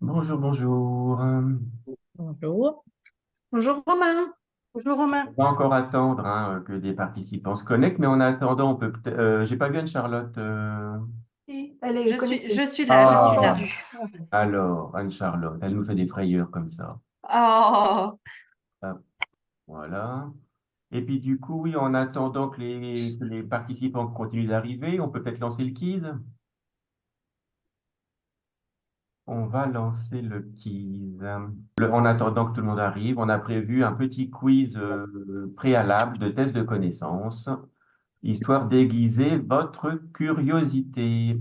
Bonjour, bonjour. Bonjour. Bonjour Romain. Bonjour Romain. On va encore attendre que des participants se connectent, mais en attendant, on peut peut-être. J'ai pas vu Anne-Charlotte. Si, elle est Je suis, connectée. je suis là, Je je l'ai suis là. Ah, entendue. alors, Anne-Charlotte, elle nous fait des frayeurs comme ça. Oh, Hop, voilà. Et puis du coup, oui, en attendant que les participants continuent d'arriver, on peut peut-être lancer le quiz. On va lancer le quiz. En attendant que tout le monde arrive, on a prévu un petit quiz préalable de test de connaissances, histoire d'aiguiser votre curiosité.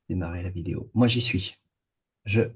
Démarrer la vidéo. Moi, j'y suis. Je.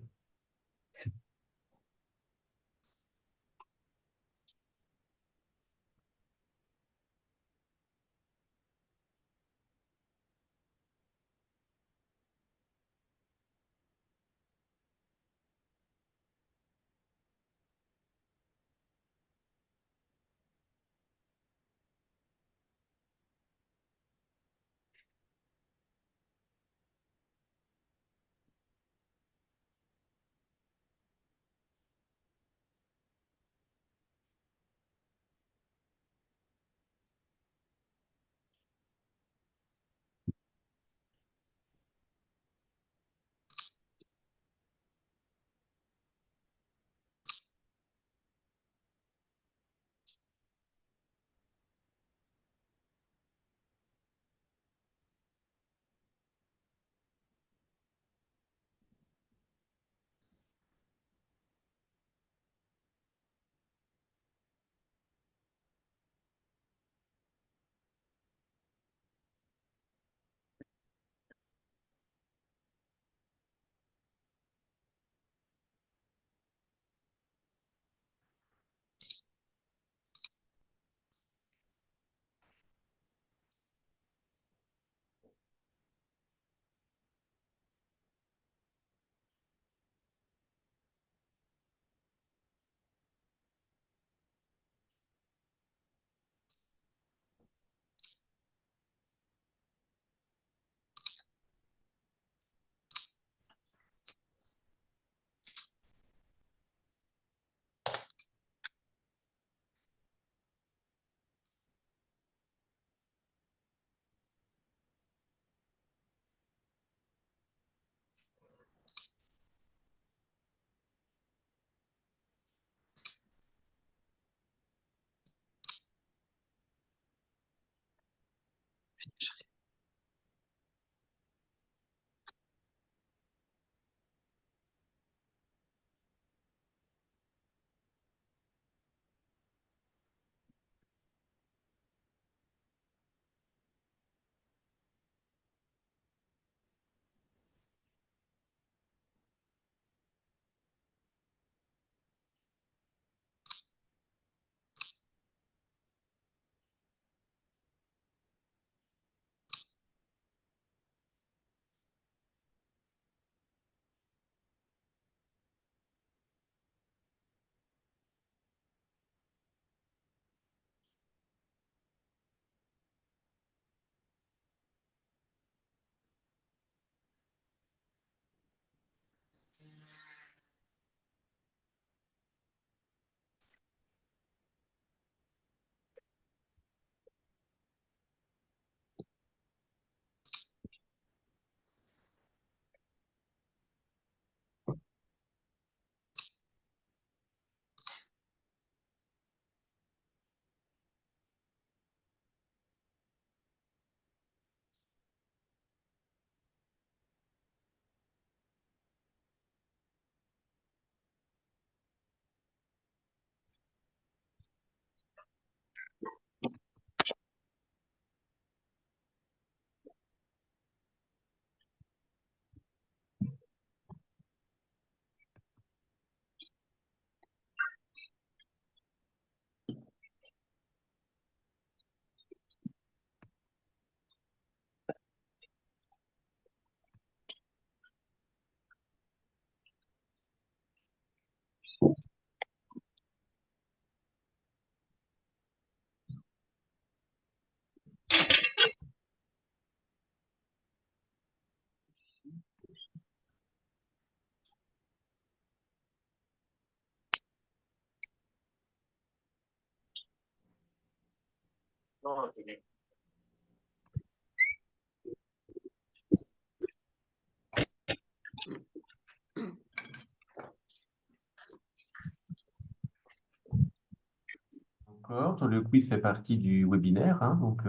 D'accord, le quiz fait partie du webinaire, hein, donc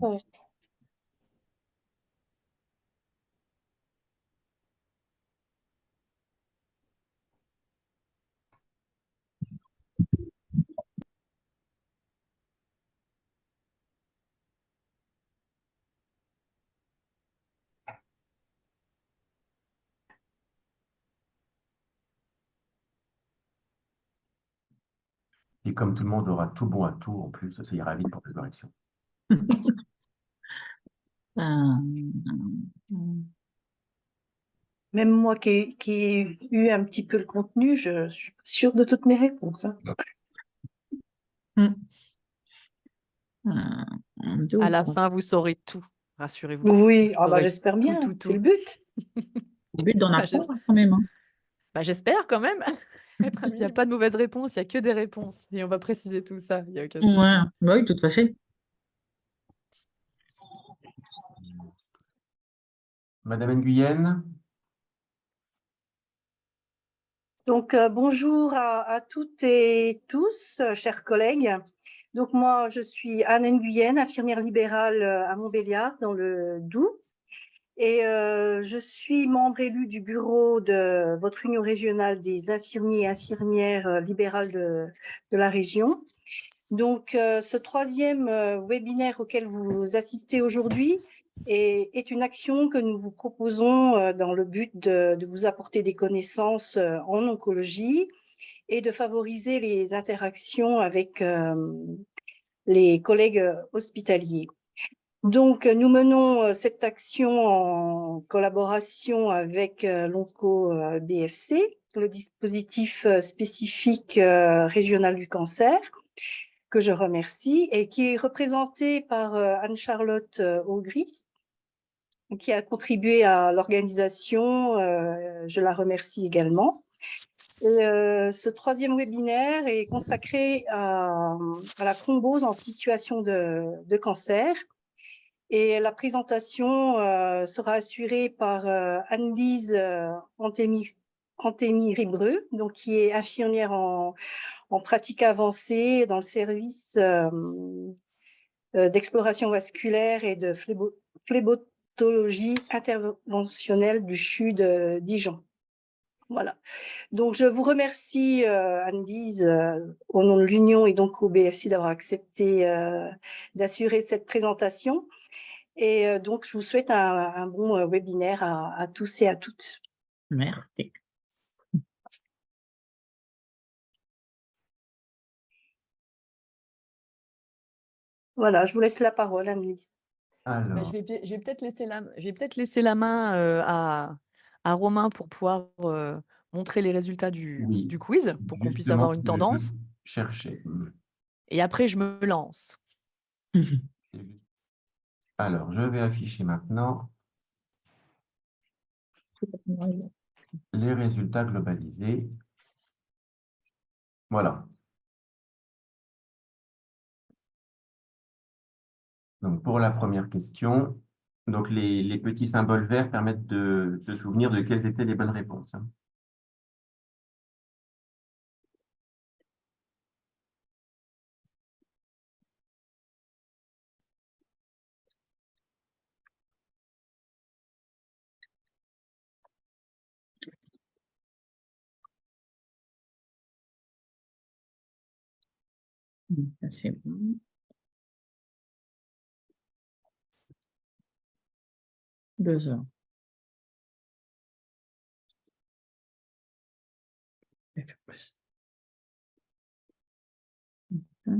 Ouais. et comme tout le monde aura tout bon à tout, en plus, ça ira vite pour la correction. Même moi qui ai eu un petit peu le contenu, je suis pas sûre de toutes mes réponses, hein. À la fin, vous saurez tout, rassurez-vous. Oui, Vous ah bah, saurez j'espère bien, tout, c'est le tout. but. Le but d'en Bah, apprendre quand même. Hein. Bah, j'espère quand même. Il n'y a pas de mauvaise réponse, il n'y a que des réponses. Et on va préciser tout ça, il n'y a aucun souci. Ouais, bah oui, tout à fait. Madame Nguyen, Donc, bonjour à toutes et tous, chers collègues. Donc, moi, je suis Anne Nguyen, infirmière libérale à Montbéliard, dans le Doubs. Et je suis membre élu du bureau de votre union régionale des infirmiers et infirmières libérales de la région. Donc, ce troisième webinaire auquel vous assistez aujourd'hui est une action que nous vous proposons dans le but de vous apporter des connaissances en oncologie et de favoriser les interactions avec les collègues hospitaliers. Donc, nous menons cette action en collaboration avec l'Onco BFC, le dispositif spécifique régional du cancer, que je remercie, et qui est représenté par Anne-Charlotte Augris, qui a contribué à l'organisation. Je la remercie également. Et, ce troisième webinaire est consacré à la thrombose en situation de cancer. Et la présentation sera assurée par Anne-Lise Antémy-Ribreux, donc qui est infirmière en pratique avancée dans le service d'exploration vasculaire et de phlébotologie interventionnelle du CHU de Dijon. Voilà. Donc, je vous remercie, Anne-Lise, au nom de l'Union et donc au BFC d'avoir accepté d'assurer cette présentation. Et donc, je vous souhaite un bon webinaire à tous et à toutes. Merci. Voilà, je vous laisse la parole, Anne-Lise. Bah, Alors, je vais peut-être laisser la main à Romain pour pouvoir montrer les résultats du oui, quiz, pour qu'on puisse justement, avoir une je tendance. cherchais. Et après, je me lance. Alors, je vais afficher maintenant les résultats globalisés. Voilà. Donc, pour la première question, donc les petits symboles verts permettent de se souvenir de quelles étaient les bonnes réponses, hein. Ça, c'est bon. 2 heures. Je vais faire plus. Ah,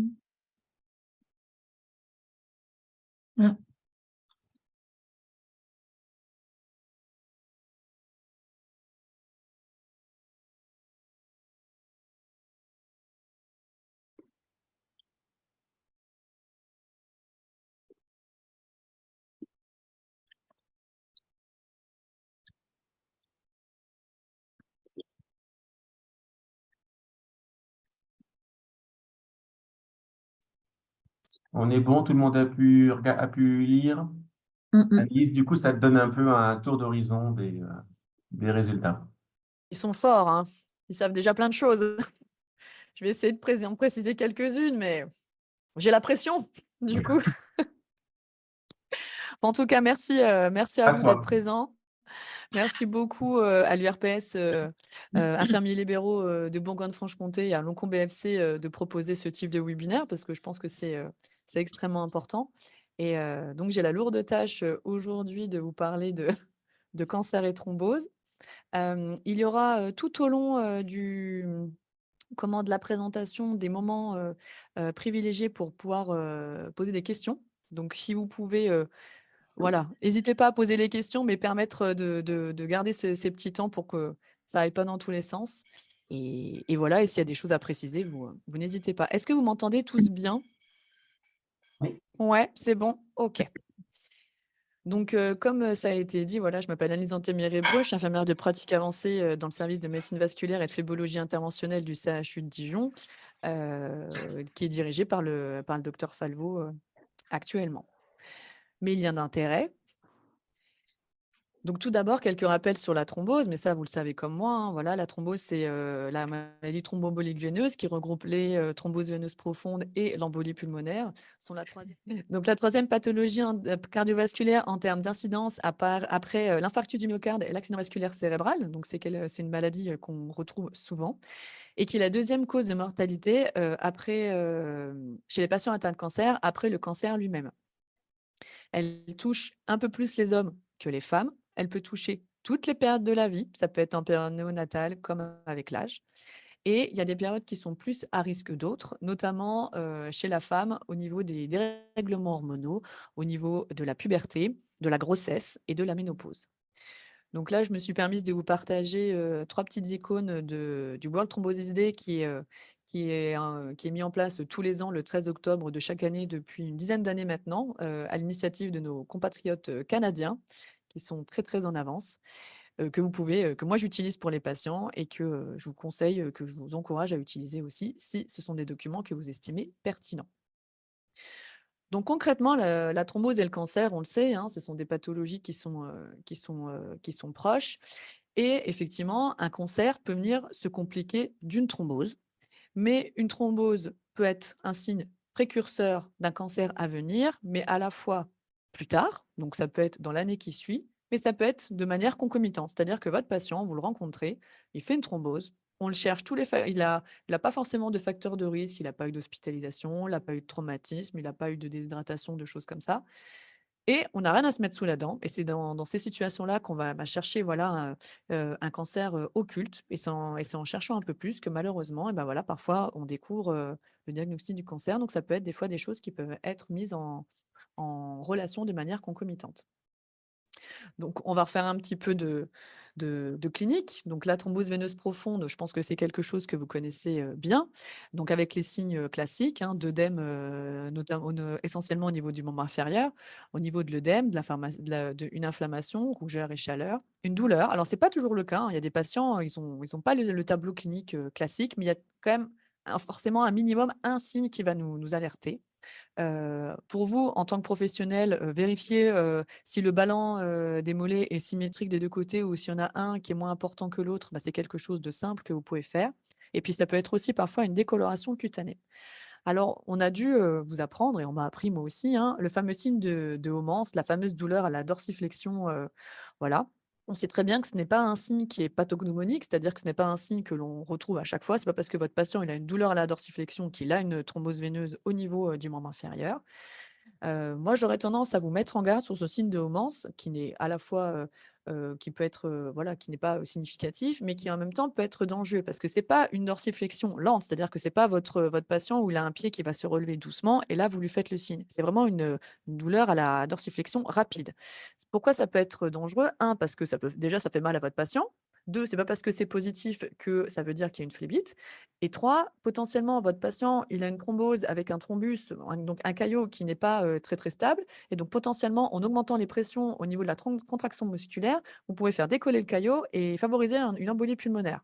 On est bon, tout le monde a pu lire. Alice, du coup, ça te donne un peu un tour d'horizon des résultats. Ils sont forts, hein. Ils savent déjà plein de choses. Je vais essayer de en préciser quelques-unes, mais j'ai la pression, du coup. En tout cas, merci à À vous d'être toi. présents. Merci beaucoup à l'URPS Infirmiers Libéraux de Bourgogne-Franche-Comté et à l'Oncom BFC de proposer ce type de webinaire parce que je pense que c'est extrêmement important. Et donc, j'ai la lourde tâche aujourd'hui de vous parler de cancer et thrombose. Il y aura tout au long de la présentation des moments privilégiés pour pouvoir poser des questions. Donc, si vous pouvez voilà, n'hésitez pas à poser les questions, mais permettre de garder ces petits temps pour que ça aille pas dans tous les sens. Et voilà, et s'il y a des choses à préciser, vous n'hésitez pas. Est-ce que vous m'entendez tous bien? Oui. Ouais, c'est bon? OK. Donc, comme ça a été dit, voilà, je m'appelle Anne-Lise Antémier-Hébreux, je suis infirmière de pratique avancée dans le service de médecine vasculaire et de phlébologie interventionnelle du CHU de Dijon, qui est dirigé par le docteur Falvaux actuellement. Mes liens d'intérêt. Donc, tout d'abord, quelques rappels sur la thrombose, mais ça, vous le savez comme moi, hein, voilà, la thrombose, c'est la maladie thromboembolique veineuse qui regroupe les thromboses veineuses profondes et l'embolie pulmonaire. Donc, la troisième pathologie cardiovasculaire en termes d'incidence après l'infarctus du myocarde et l'accident vasculaire cérébral. Donc, c'est une maladie qu'on retrouve souvent et qui est la deuxième cause de mortalité chez les patients atteints de cancer après le cancer lui-même. Elle touche un peu plus les hommes que les femmes. Elle peut toucher toutes les périodes de la vie. Ça peut être en période néonatale comme avec l'âge. Et il y a des périodes qui sont plus à risque que d'autres, notamment chez la femme au niveau des dérèglements hormonaux, au niveau de la puberté, de la grossesse et de la ménopause. Donc là, je me suis permise de vous partager 3 petites icônes du World Thrombosis Day qui est mis en place tous les ans le 13 octobre de chaque année depuis une dizaine d'années maintenant, à l'initiative de nos compatriotes canadiens qui sont très, très en avance, que moi j'utilise pour les patients et que je vous conseille, que je vous encourage à utiliser aussi si ce sont des documents que vous estimez pertinents. Donc concrètement, la thrombose et le cancer, on le sait, hein, ce sont des pathologies qui sont proches. Et effectivement, un cancer peut venir se compliquer d'une thrombose. Mais une thrombose peut être un signe précurseur d'un cancer à venir, mais à la fois plus tard, donc ça peut être dans l'année qui suit, mais ça peut être de manière concomitante. C'est-à-dire que votre patient, vous le rencontrez, il fait une thrombose, on le cherche tous les il a pas forcément de facteurs de risque, il n'a pas eu d'hospitalisation, il n'a pas eu de traumatisme, il n'a pas eu de déshydratation, de choses comme ça. Et on n'a rien à se mettre sous la dent. Et c'est dans ces situations-là qu'on va chercher voilà, un cancer occulte. Et c'est en cherchant un peu plus que malheureusement, et ben voilà, parfois, on découvre le diagnostic du cancer. Donc, ça peut être des fois des choses qui peuvent être mises en relation de manière concomitante. Donc, on va refaire un petit peu de clinique. Donc, la thrombose veineuse profonde, je pense que c'est quelque chose que vous connaissez bien. Donc, avec les signes classiques, hein, d'œdème, essentiellement au niveau du membre inférieur, au niveau de l'œdème, une inflammation, rougeur et chaleur, une douleur. Alors, c'est pas toujours le cas, hein. Il y a des patients, ils ont pas le tableau clinique classique, mais il y a quand même forcément un minimum, un signe qui va nous alerter. Pour vous, en tant que professionnel, vérifier, si le ballon, des mollets est symétrique des 2 côtés ou s'il y en a un qui est moins important que l'autre, bah, c'est quelque chose de simple que vous pouvez faire et puis ça peut être aussi parfois une décoloration cutanée. Alors, on a dû, vous apprendre et on m'a appris moi aussi, hein, le fameux signe de Homans, la fameuse douleur à la dorsiflexion, voilà. On sait très bien que ce n'est pas un signe qui est pathognomonique, c'est-à-dire que ce n'est pas un signe que l'on retrouve à chaque fois. C'est pas parce que votre patient, il a une douleur à la dorsiflexion qu'il a une thrombose veineuse au niveau, du membre inférieur. Moi, j'aurais tendance à vous mettre en garde sur ce signe de Homans qui n'est à la fois, qui peut être, voilà, qui n'est pas, significatif, mais qui en même temps peut être dangereux parce que c'est pas une dorsiflexion lente, c'est-à-dire que c'est pas votre patient où il a un pied qui va se relever doucement et là, vous lui faites le signe. C'est vraiment une douleur à la dorsiflexion rapide. Pourquoi ça peut être dangereux? Un, parce que ça fait mal à votre patient. 2, c'est pas parce que c'est positif que ça veut dire qu'il y a une phlébite. Et 3, potentiellement, votre patient, il a une thrombose avec un thrombus, donc un caillot qui n'est pas très, très stable. Et donc, potentiellement, en augmentant les pressions au niveau de la contraction musculaire, vous pouvez faire décoller le caillot et favoriser une embolie pulmonaire.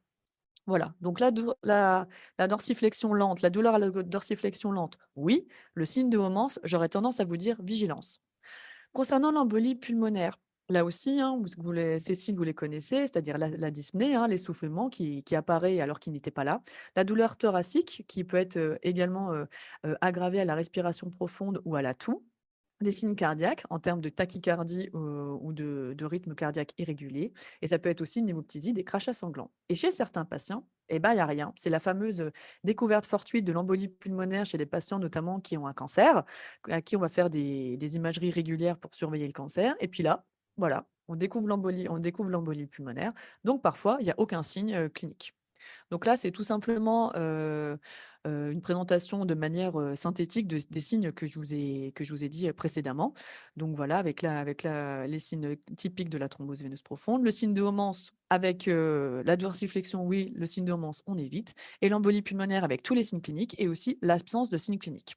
Voilà. Donc, la dorsiflexion lente, la douleur à la dorsiflexion lente, oui. Le signe de Homans, j'aurais tendance à vous dire vigilance. Concernant l'embolie pulmonaire, là aussi, hein, ces signes, vous les connaissez, c'est-à-dire la dyspnée, hein, l'essoufflement qui apparaît alors qu'il n'était pas là, la douleur thoracique qui peut être également aggravée à la respiration profonde ou à la toux, des signes cardiaques en termes de tachycardie ou de rythme cardiaque irrégulier, et ça peut être aussi une hémoptysie, des crachats sanglants. Et chez certains patients, eh ben, il n'y a rien. C'est la fameuse découverte fortuite de l'embolie pulmonaire chez les patients notamment qui ont un cancer, à qui on va faire des imageries régulières pour surveiller le cancer. Et puis là, voilà, on découvre l'embolie pulmonaire. Donc parfois, il n'y a aucun signe clinique. Donc là, c'est tout simplement, une présentation de manière, synthétique des signes que je vous ai dit, précédemment. Donc voilà, les signes, typiques de la thrombose veineuse profonde. Le signe de Homans avec, la dorsiflexion, oui, le signe de Homans, on évite et l'embolie pulmonaire avec tous les signes cliniques et aussi l'absence de signes cliniques.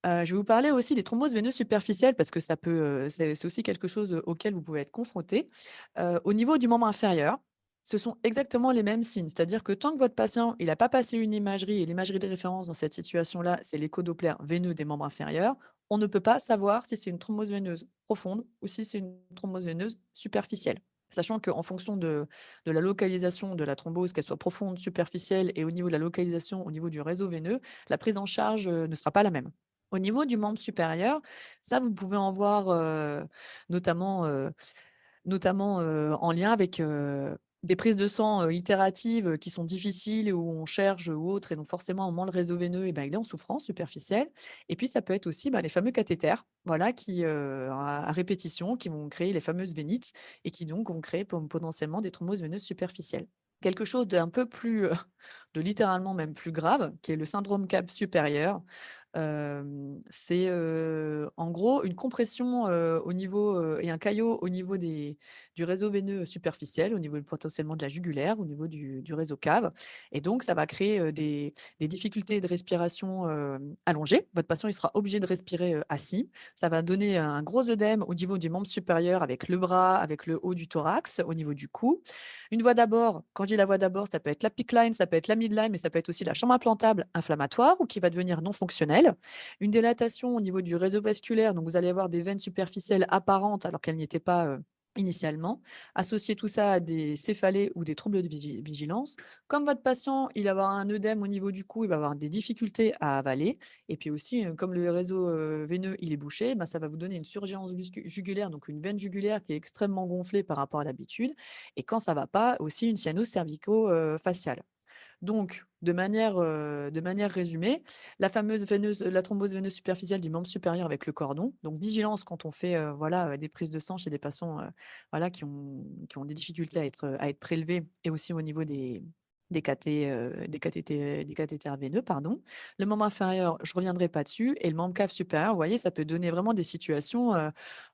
Je vais vous parler aussi des thromboses veineuses superficielles parce que ça peut, c'est aussi quelque chose, auquel vous pouvez être confronté. Au niveau du membre inférieur, ce sont exactement les mêmes signes. C'est-à-dire que tant que votre patient, il n'a pas passé une imagerie et l'imagerie de référence dans cette situation-là, c'est l'écho-doppler veineux des membres inférieurs, on ne peut pas savoir si c'est une thrombose veineuse profonde ou si c'est une thrombose veineuse superficielle. Sachant qu'en fonction de la localisation de la thrombose, qu'elle soit profonde, superficielle et au niveau de la localisation au niveau du réseau veineux, la prise en charge, ne sera pas la même. Au niveau du membre supérieur, ça, vous pouvez en voir, notamment, en lien avec, des prises de sang, itératives, qui sont difficiles et où on cherche ou autre et donc forcément, à un moment, le réseau veineux et ben, il est en souffrance superficielle et puis ça peut être aussi, bah, les fameux cathéters, voilà, qui, à répétition, qui vont créer les fameuses vénites et qui donc vont créer potentiellement des thromboses veineuses superficielles. Quelque chose d'un peu plus, de littéralement même plus grave, qui est le syndrome CAP supérieur. C'est, en gros une compression, au niveau, et un caillot au niveau du réseau veineux superficiel, au niveau potentiellement de la jugulaire, au niveau du réseau cave et donc ça va créer, des difficultés de respiration, allongées. Votre patient, il sera obligé de respirer, assis. Ça va donner un gros œdème au niveau du membre supérieur avec le bras, avec le haut du thorax, au niveau du cou. Une voie d'abord, quand je dis la voie d'abord, ça peut être la PICC line, ça peut être la midline, mais ça peut être aussi la chambre implantable inflammatoire ou qui va devenir non fonctionnelle. Une dilatation au niveau du réseau vasculaire, donc vous allez avoir des veines superficielles apparentes alors qu'elles n'y étaient pas initialement, associer tout ça à des céphalées ou des troubles de vigilance. Comme votre patient, il va avoir un œdème au niveau du cou, il va avoir des difficultés à avaler. Et puis aussi, comme le réseau veineux, il est bouché, ben, ça va vous donner une surgéance jugulaire, donc une veine jugulaire qui est extrêmement gonflée par rapport à l'habitude. Et quand ça ne va pas, aussi une cyanose cervico-faciale. Donc, de manière résumée, la thrombose veineuse superficielle du membre supérieur avec le cordon. Donc, vigilance quand on fait voilà, des prises de sang chez des patients voilà, qui ont des difficultés à être prélevés et aussi au niveau des cathéters veineux, pardon. Le membre inférieur, je ne reviendrai pas dessus. Et le membre cave supérieur, vous voyez, ça peut donner vraiment des situations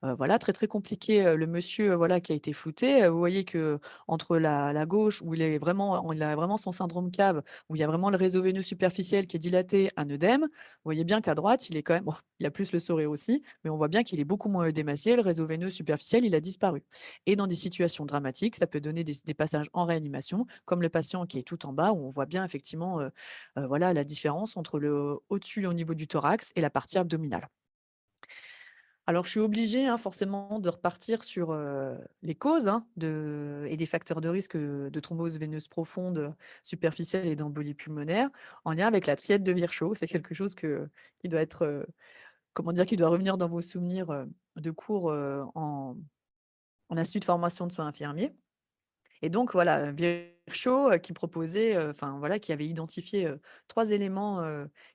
voilà, très, très compliquées. Le monsieur voilà, qui a été flouté, vous voyez que entre la gauche où il a vraiment son syndrome cave, où il y a vraiment le réseau veineux superficiel qui est dilaté, un œdème. Vous voyez bien qu'à droite, il est quand même bon, il a plus le psoriasis aussi, mais on voit bien qu'il est beaucoup moins œdémacié. Le réseau veineux superficiel, il a disparu. Et dans des situations dramatiques, ça peut donner des passages en réanimation, comme le patient qui est tout en bas, où on voit bien effectivement voilà, la différence entre le au-dessus au niveau du thorax et la partie abdominale. Alors, je suis obligée, hein, forcément, de repartir sur les causes hein, et des facteurs de risque de thrombose veineuse profonde, superficielle et d'embolie pulmonaire, en lien avec la triade de Virchow. C'est quelque chose qui doit être, comment dire, qui doit revenir dans vos souvenirs de cours en institut de formation de soins infirmiers. Et donc voilà, Virchow qui proposait, enfin voilà, qui avait identifié 3 éléments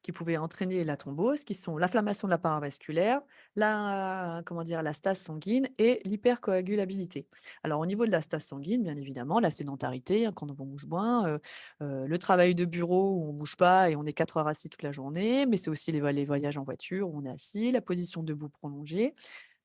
qui pouvaient entraîner la thrombose, qui sont l'inflammation de la paroi vasculaire, comment dire, la stase sanguine et l'hypercoagulabilité. Alors au niveau de la stase sanguine, bien évidemment, la sédentarité, hein, quand on bouge moins, le travail de bureau où on ne bouge pas et on est 4 heures assis toute la journée, mais c'est aussi les voyages en voiture où on est assis, la position debout prolongée,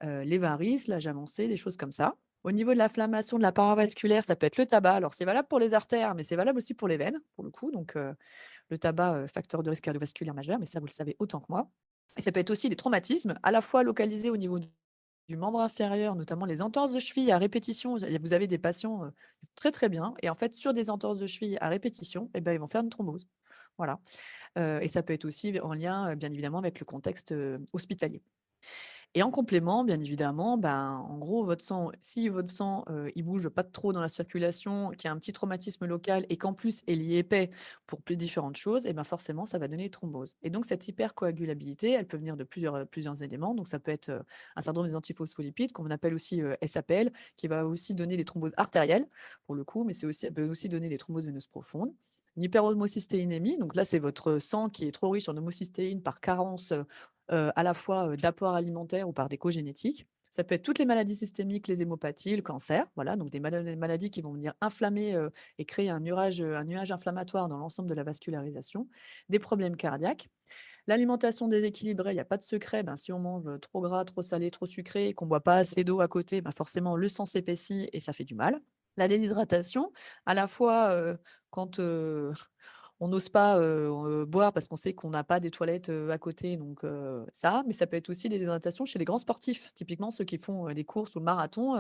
les varices, l'âge avancé, des choses comme ça. Au niveau de l'inflammation de la paroi vasculaire, ça peut être le tabac. Alors, c'est valable pour les artères, mais c'est valable aussi pour les veines, pour le coup. Donc, le tabac, facteur de risque cardiovasculaire majeur, mais ça, vous le savez autant que moi. Et ça peut être aussi des traumatismes, à la fois localisés au niveau du membre inférieur, notamment les entorses de cheville à répétition. Vous avez des patients très, très bien. Et en fait, sur des entorses de cheville à répétition, eh ben, ils vont faire une thrombose. Voilà. Et ça peut être aussi en lien, bien évidemment, avec le contexte hospitalier. Et en complément, bien évidemment, ben, en gros, si votre sang, il bouge pas trop dans la circulation, qu'il y a un petit traumatisme local et qu'en plus il est épais pour plus différentes choses, et ben forcément, ça va donner une thrombose. Et donc cette hypercoagulabilité, elle peut venir de plusieurs éléments. Donc ça peut être un syndrome des antiphospholipides, qu'on appelle aussi SAPL, qui va aussi donner des thromboses artérielles, pour le coup, mais ça peut aussi donner des thromboses veineuses profondes. Une hyperhomocystéinémie, donc là, c'est votre sang qui est trop riche en homocystéine par carence à la fois d'apport alimentaire ou par déco génétique. Ça peut être toutes les maladies systémiques, les hémopathies, le cancer, voilà, donc des maladies qui vont venir inflammer et créer un nuage inflammatoire dans l'ensemble de la vascularisation, des problèmes cardiaques. L'alimentation déséquilibrée, il n'y a pas de secret, ben, si on mange trop gras, trop salé, trop sucré, et qu'on ne boit pas assez d'eau à côté, ben, forcément le sang s'épaissit et ça fait du mal. La déshydratation, à la fois quand on n'ose pas, boire parce qu'on sait qu'on n'a pas des toilettes, à côté, donc ça, mais ça peut être aussi des déshydratations chez les grands sportifs. Typiquement, ceux qui font, des courses ou le marathon,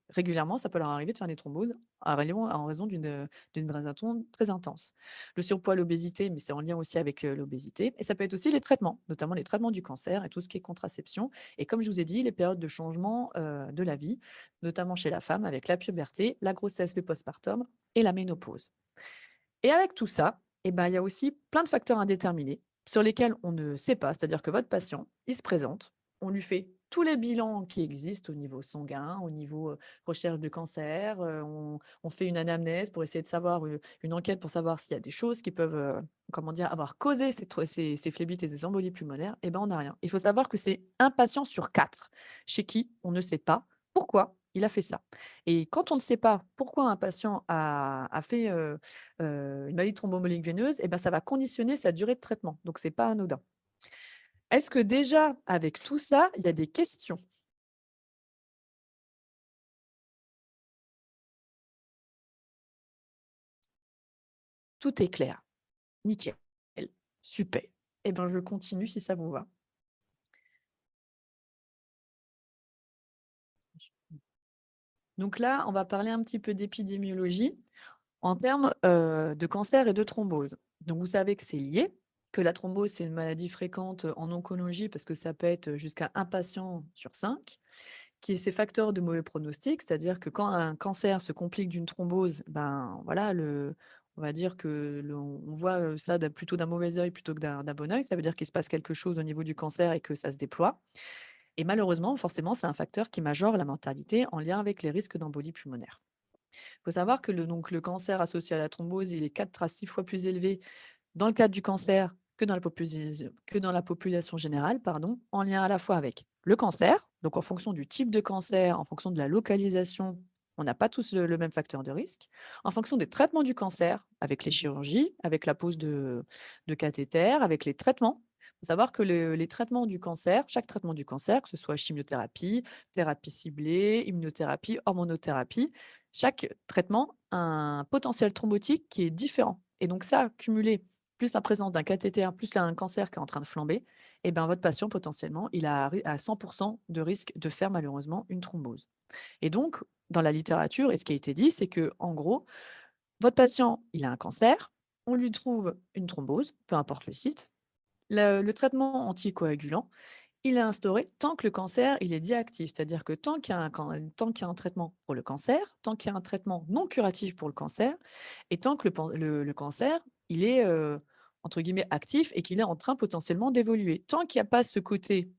régulièrement, ça peut leur arriver de faire des thromboses en raison d'une déshydratation très intense. Le surpoids, l'obésité, mais c'est en lien aussi avec, l'obésité et ça peut être aussi les traitements, notamment les traitements du cancer et tout ce qui est contraception et comme je vous ai dit, les périodes de changement, de la vie, notamment chez la femme avec la puberté, la grossesse, le postpartum et la ménopause. Et avec tout ça, eh ben, il y a aussi plein de facteurs indéterminés sur lesquels on ne sait pas. C'est-à-dire que votre patient, il se présente, on lui fait tous les bilans qui existent au niveau sanguin, au niveau recherche de cancer, on fait une anamnèse pour essayer de savoir, une enquête pour savoir s'il y a des choses qui peuvent comment dire, avoir causé ces phlébites et ces embolies pulmonaires. Eh ben, on n'a rien. Il faut savoir que c'est un patient sur 4 chez qui on ne sait pas pourquoi il a fait ça. Et quand on ne sait pas pourquoi un patient a fait une maladie thromboembolique veineuse, et ben, ça va conditionner sa durée de traitement. Donc, c'est pas anodin. Est-ce que déjà, avec tout ça, il y a des questions? Tout est clair. Nickel. Super. Eh ben, je continue si ça vous va. Donc là, on va parler un petit peu d'épidémiologie en termes de cancer et de thrombose. Donc, vous savez que c'est lié, que la thrombose, c'est une maladie fréquente en oncologie parce que ça peut être jusqu'à un patient sur 5, qui est ces facteurs de mauvais pronostic, c'est-à-dire que quand un cancer se complique d'une thrombose, ben voilà, on va dire que on voit ça plutôt d'un mauvais œil plutôt que d'un bon œil. Ça veut dire qu'il se passe quelque chose au niveau du cancer et que ça se déploie. Et malheureusement, forcément, c'est un facteur qui majore la mortalité en lien avec les risques d'embolie pulmonaire. Il faut savoir que le cancer associé à la thrombose, il est 4 à 6 fois plus élevé dans le cadre du cancer que dans la population générale, pardon, en lien à la fois avec le cancer, donc en fonction du type de cancer, en fonction de la localisation, on n'a pas tous le même facteur de risque, en fonction des traitements du cancer, avec les chirurgies, avec la pose de cathéter, avec les traitements. Il faut savoir que les traitements du cancer, chaque traitement du cancer, que ce soit chimiothérapie, thérapie ciblée, immunothérapie, hormonothérapie, chaque traitement a un potentiel thrombotique qui est différent. Et donc ça, cumulé plus la présence d'un cathéter, plus là, un cancer qui est en train de flamber, et ben, votre patient, potentiellement, il a à 100 de risque de faire malheureusement une thrombose. Et donc, dans la littérature, et ce qui a été dit, c'est que en gros, votre patient, il a un cancer, on lui trouve une thrombose, peu importe le site. Le traitement anticoagulant, il est instauré tant que le cancer il est dit actif, c'est-à-dire que tant qu'il y a un traitement pour le cancer, tant qu'il y a un traitement non curatif pour le cancer, et tant que le cancer il est entre guillemets actif et qu'il est en train potentiellement d'évoluer. Tant qu'il n'y a pas ce côté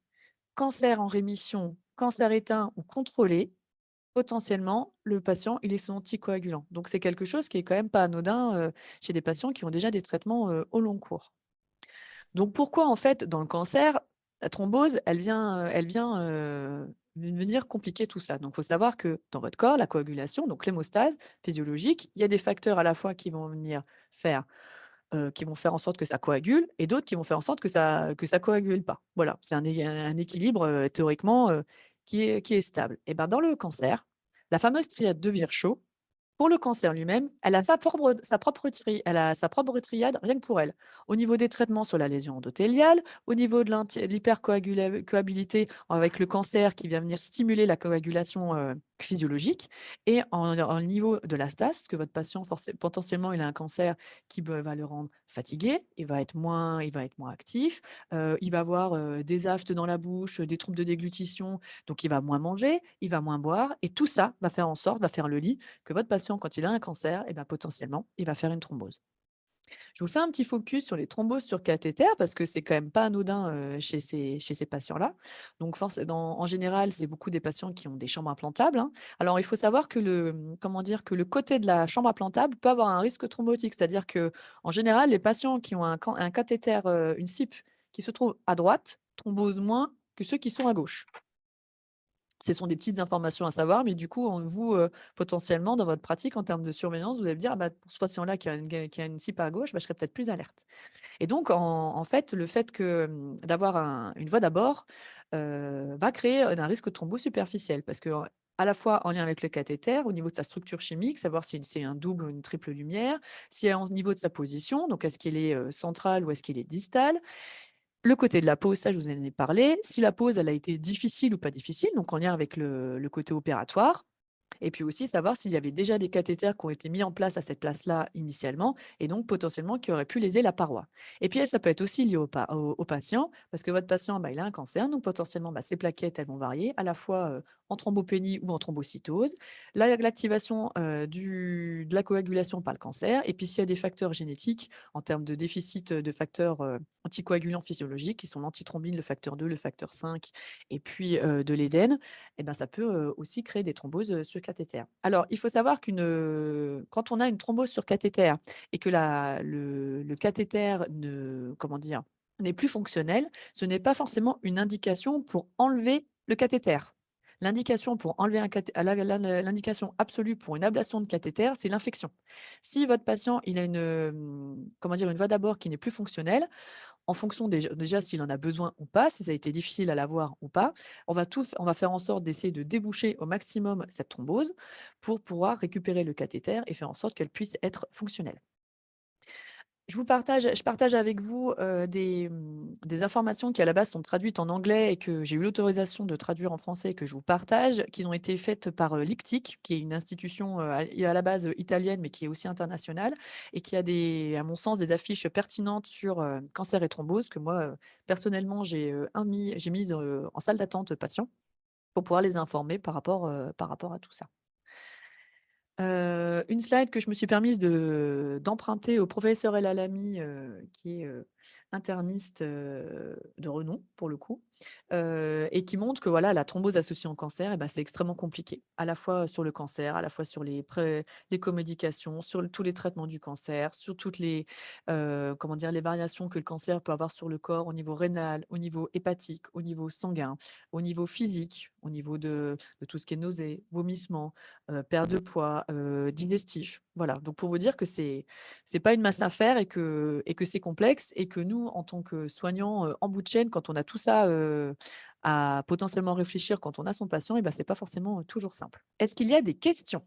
cancer en rémission, cancer éteint ou contrôlé, potentiellement le patient il est sous anticoagulant. Donc c'est quelque chose qui est quand même pas anodin chez des patients qui ont déjà des traitements au long cours. Donc pourquoi en fait dans le cancer, la thrombose, elle vient venir compliquer tout ça? Donc il faut savoir que dans votre corps, la coagulation, donc l'hémostase physiologique, il y a des facteurs à la fois qui vont venir faire, qui vont faire en sorte que ça coagule et d'autres qui vont faire en sorte que ça coagule pas. Voilà, c'est un équilibre, théoriquement, qui est stable. Et ben dans le cancer, la fameuse triade de Virchow, pour le cancer lui-même, elle a sa propre triade rien que pour elle. Au niveau des traitements sur la lésion endothéliale, au niveau de l'hypercoagulabilité avec le cancer qui vient venir stimuler la coagulation physiologique, et en niveau de la stase, parce que votre patient, potentiellement, il a un cancer qui va le rendre fatigué, il va être moins actif, il va avoir des aftes dans la bouche, des troubles de déglutition, donc il va moins manger, il va moins boire, et tout ça va faire le lit que votre patient, quand il a un cancer, eh ben, potentiellement, il va faire une thrombose. Je vous fais un petit focus sur les thromboses sur cathéter parce que c'est quand même pas anodin chez ces patients-là. Donc, en général, c'est beaucoup des patients qui ont des chambres implantables, hein. Alors, il faut savoir que comment dire, que le côté de la chambre implantable peut avoir un risque thrombotique. C'est-à-dire que, en général, les patients qui ont un cathéter, une CIP qui se trouve à droite, thrombosent moins que ceux qui sont à gauche. Ce sont des petites informations à savoir, mais du coup, vous, potentiellement, dans votre pratique, en termes de surveillance, vous allez me dire: «Ah bah, pour ce patient-là qui a une CIP à gauche, bah, je serais peut-être plus alerte». Et donc en fait, le fait que, d'avoir une voie d'abord, va créer un risque de thrombose superficielle parce que, à la fois en lien avec le cathéter, au niveau de sa structure chimique, savoir si c'est un double ou une triple lumière, si au niveau de sa position, donc est-ce qu'il est, central ou est-ce qu'il est distal? Le côté de la pause, ça, je vous en ai parlé. Si la pause, elle a été difficile ou pas difficile, donc en lien avec le côté opératoire. Et puis aussi savoir s'il y avait déjà des cathéters qui ont été mis en place à cette place-là initialement et donc potentiellement qui auraient pu léser la paroi. Et puis ça peut être aussi lié au patient parce que votre patient, bah, il a un cancer, donc potentiellement, bah, ses plaquettes, elles vont varier à la fois en thrombopénie ou en thrombocytose, l'activation de la coagulation par le cancer, et puis s'il y a des facteurs génétiques en termes de déficit de facteurs anticoagulants physiologiques, qui sont l'antithrombine, le facteur 2, le facteur 5, et puis de l'Éden, et ben, ça peut aussi créer des thromboses sur cathéter. Alors, il faut savoir quand on a une thrombose sur cathéter et que le cathéter comment dire, n'est plus fonctionnel, ce n'est pas forcément une indication pour enlever le cathéter. L'indication pour enlever l'indication absolue pour une ablation de cathéter, c'est l'infection. Si votre patient, il a comment dire, une voie d'abord qui n'est plus fonctionnelle, en fonction déjà s'il en a besoin ou pas, si ça a été difficile à l'avoir ou pas, on va faire en sorte d'essayer de déboucher au maximum cette thrombose pour pouvoir récupérer le cathéter et faire en sorte qu'elle puisse être fonctionnelle. Je partage avec vous, des informations qui à la base sont traduites en anglais et que j'ai eu l'autorisation de traduire en français et que je vous partage, qui ont été faites par, l'ICTIC, qui est une institution, à la base, italienne, mais qui est aussi internationale et qui a à mon sens, des affiches pertinentes sur, cancer et thrombose que moi, personnellement, j'ai mises, en salle d'attente patient. pour pouvoir les informer par rapport à tout ça. Une slide que je me suis permise d'emprunter au professeur El Alami, qui est, interniste, de renom pour le coup, et qui montre que voilà, la thrombose associée au cancer et bah, c'est extrêmement compliqué. À la fois sur le cancer, à la fois sur les comédications, sur tous les traitements du cancer, sur toutes les, comment dire? Les variations que le cancer peut avoir sur le corps au niveau rénal, au niveau hépatique, au niveau sanguin, au niveau physique, au niveau de tout ce qui est nausées, vomissements, perte de poids, digestif. Voilà, donc pour vous dire que c'est pas une masse à faire et que c'est complexe et que nous, en tant que soignants, en bout de chaîne, quand on a tout ça, à potentiellement réfléchir quand on a son patient et ben c'est pas forcément, toujours simple. Est-ce qu'il y a des questions?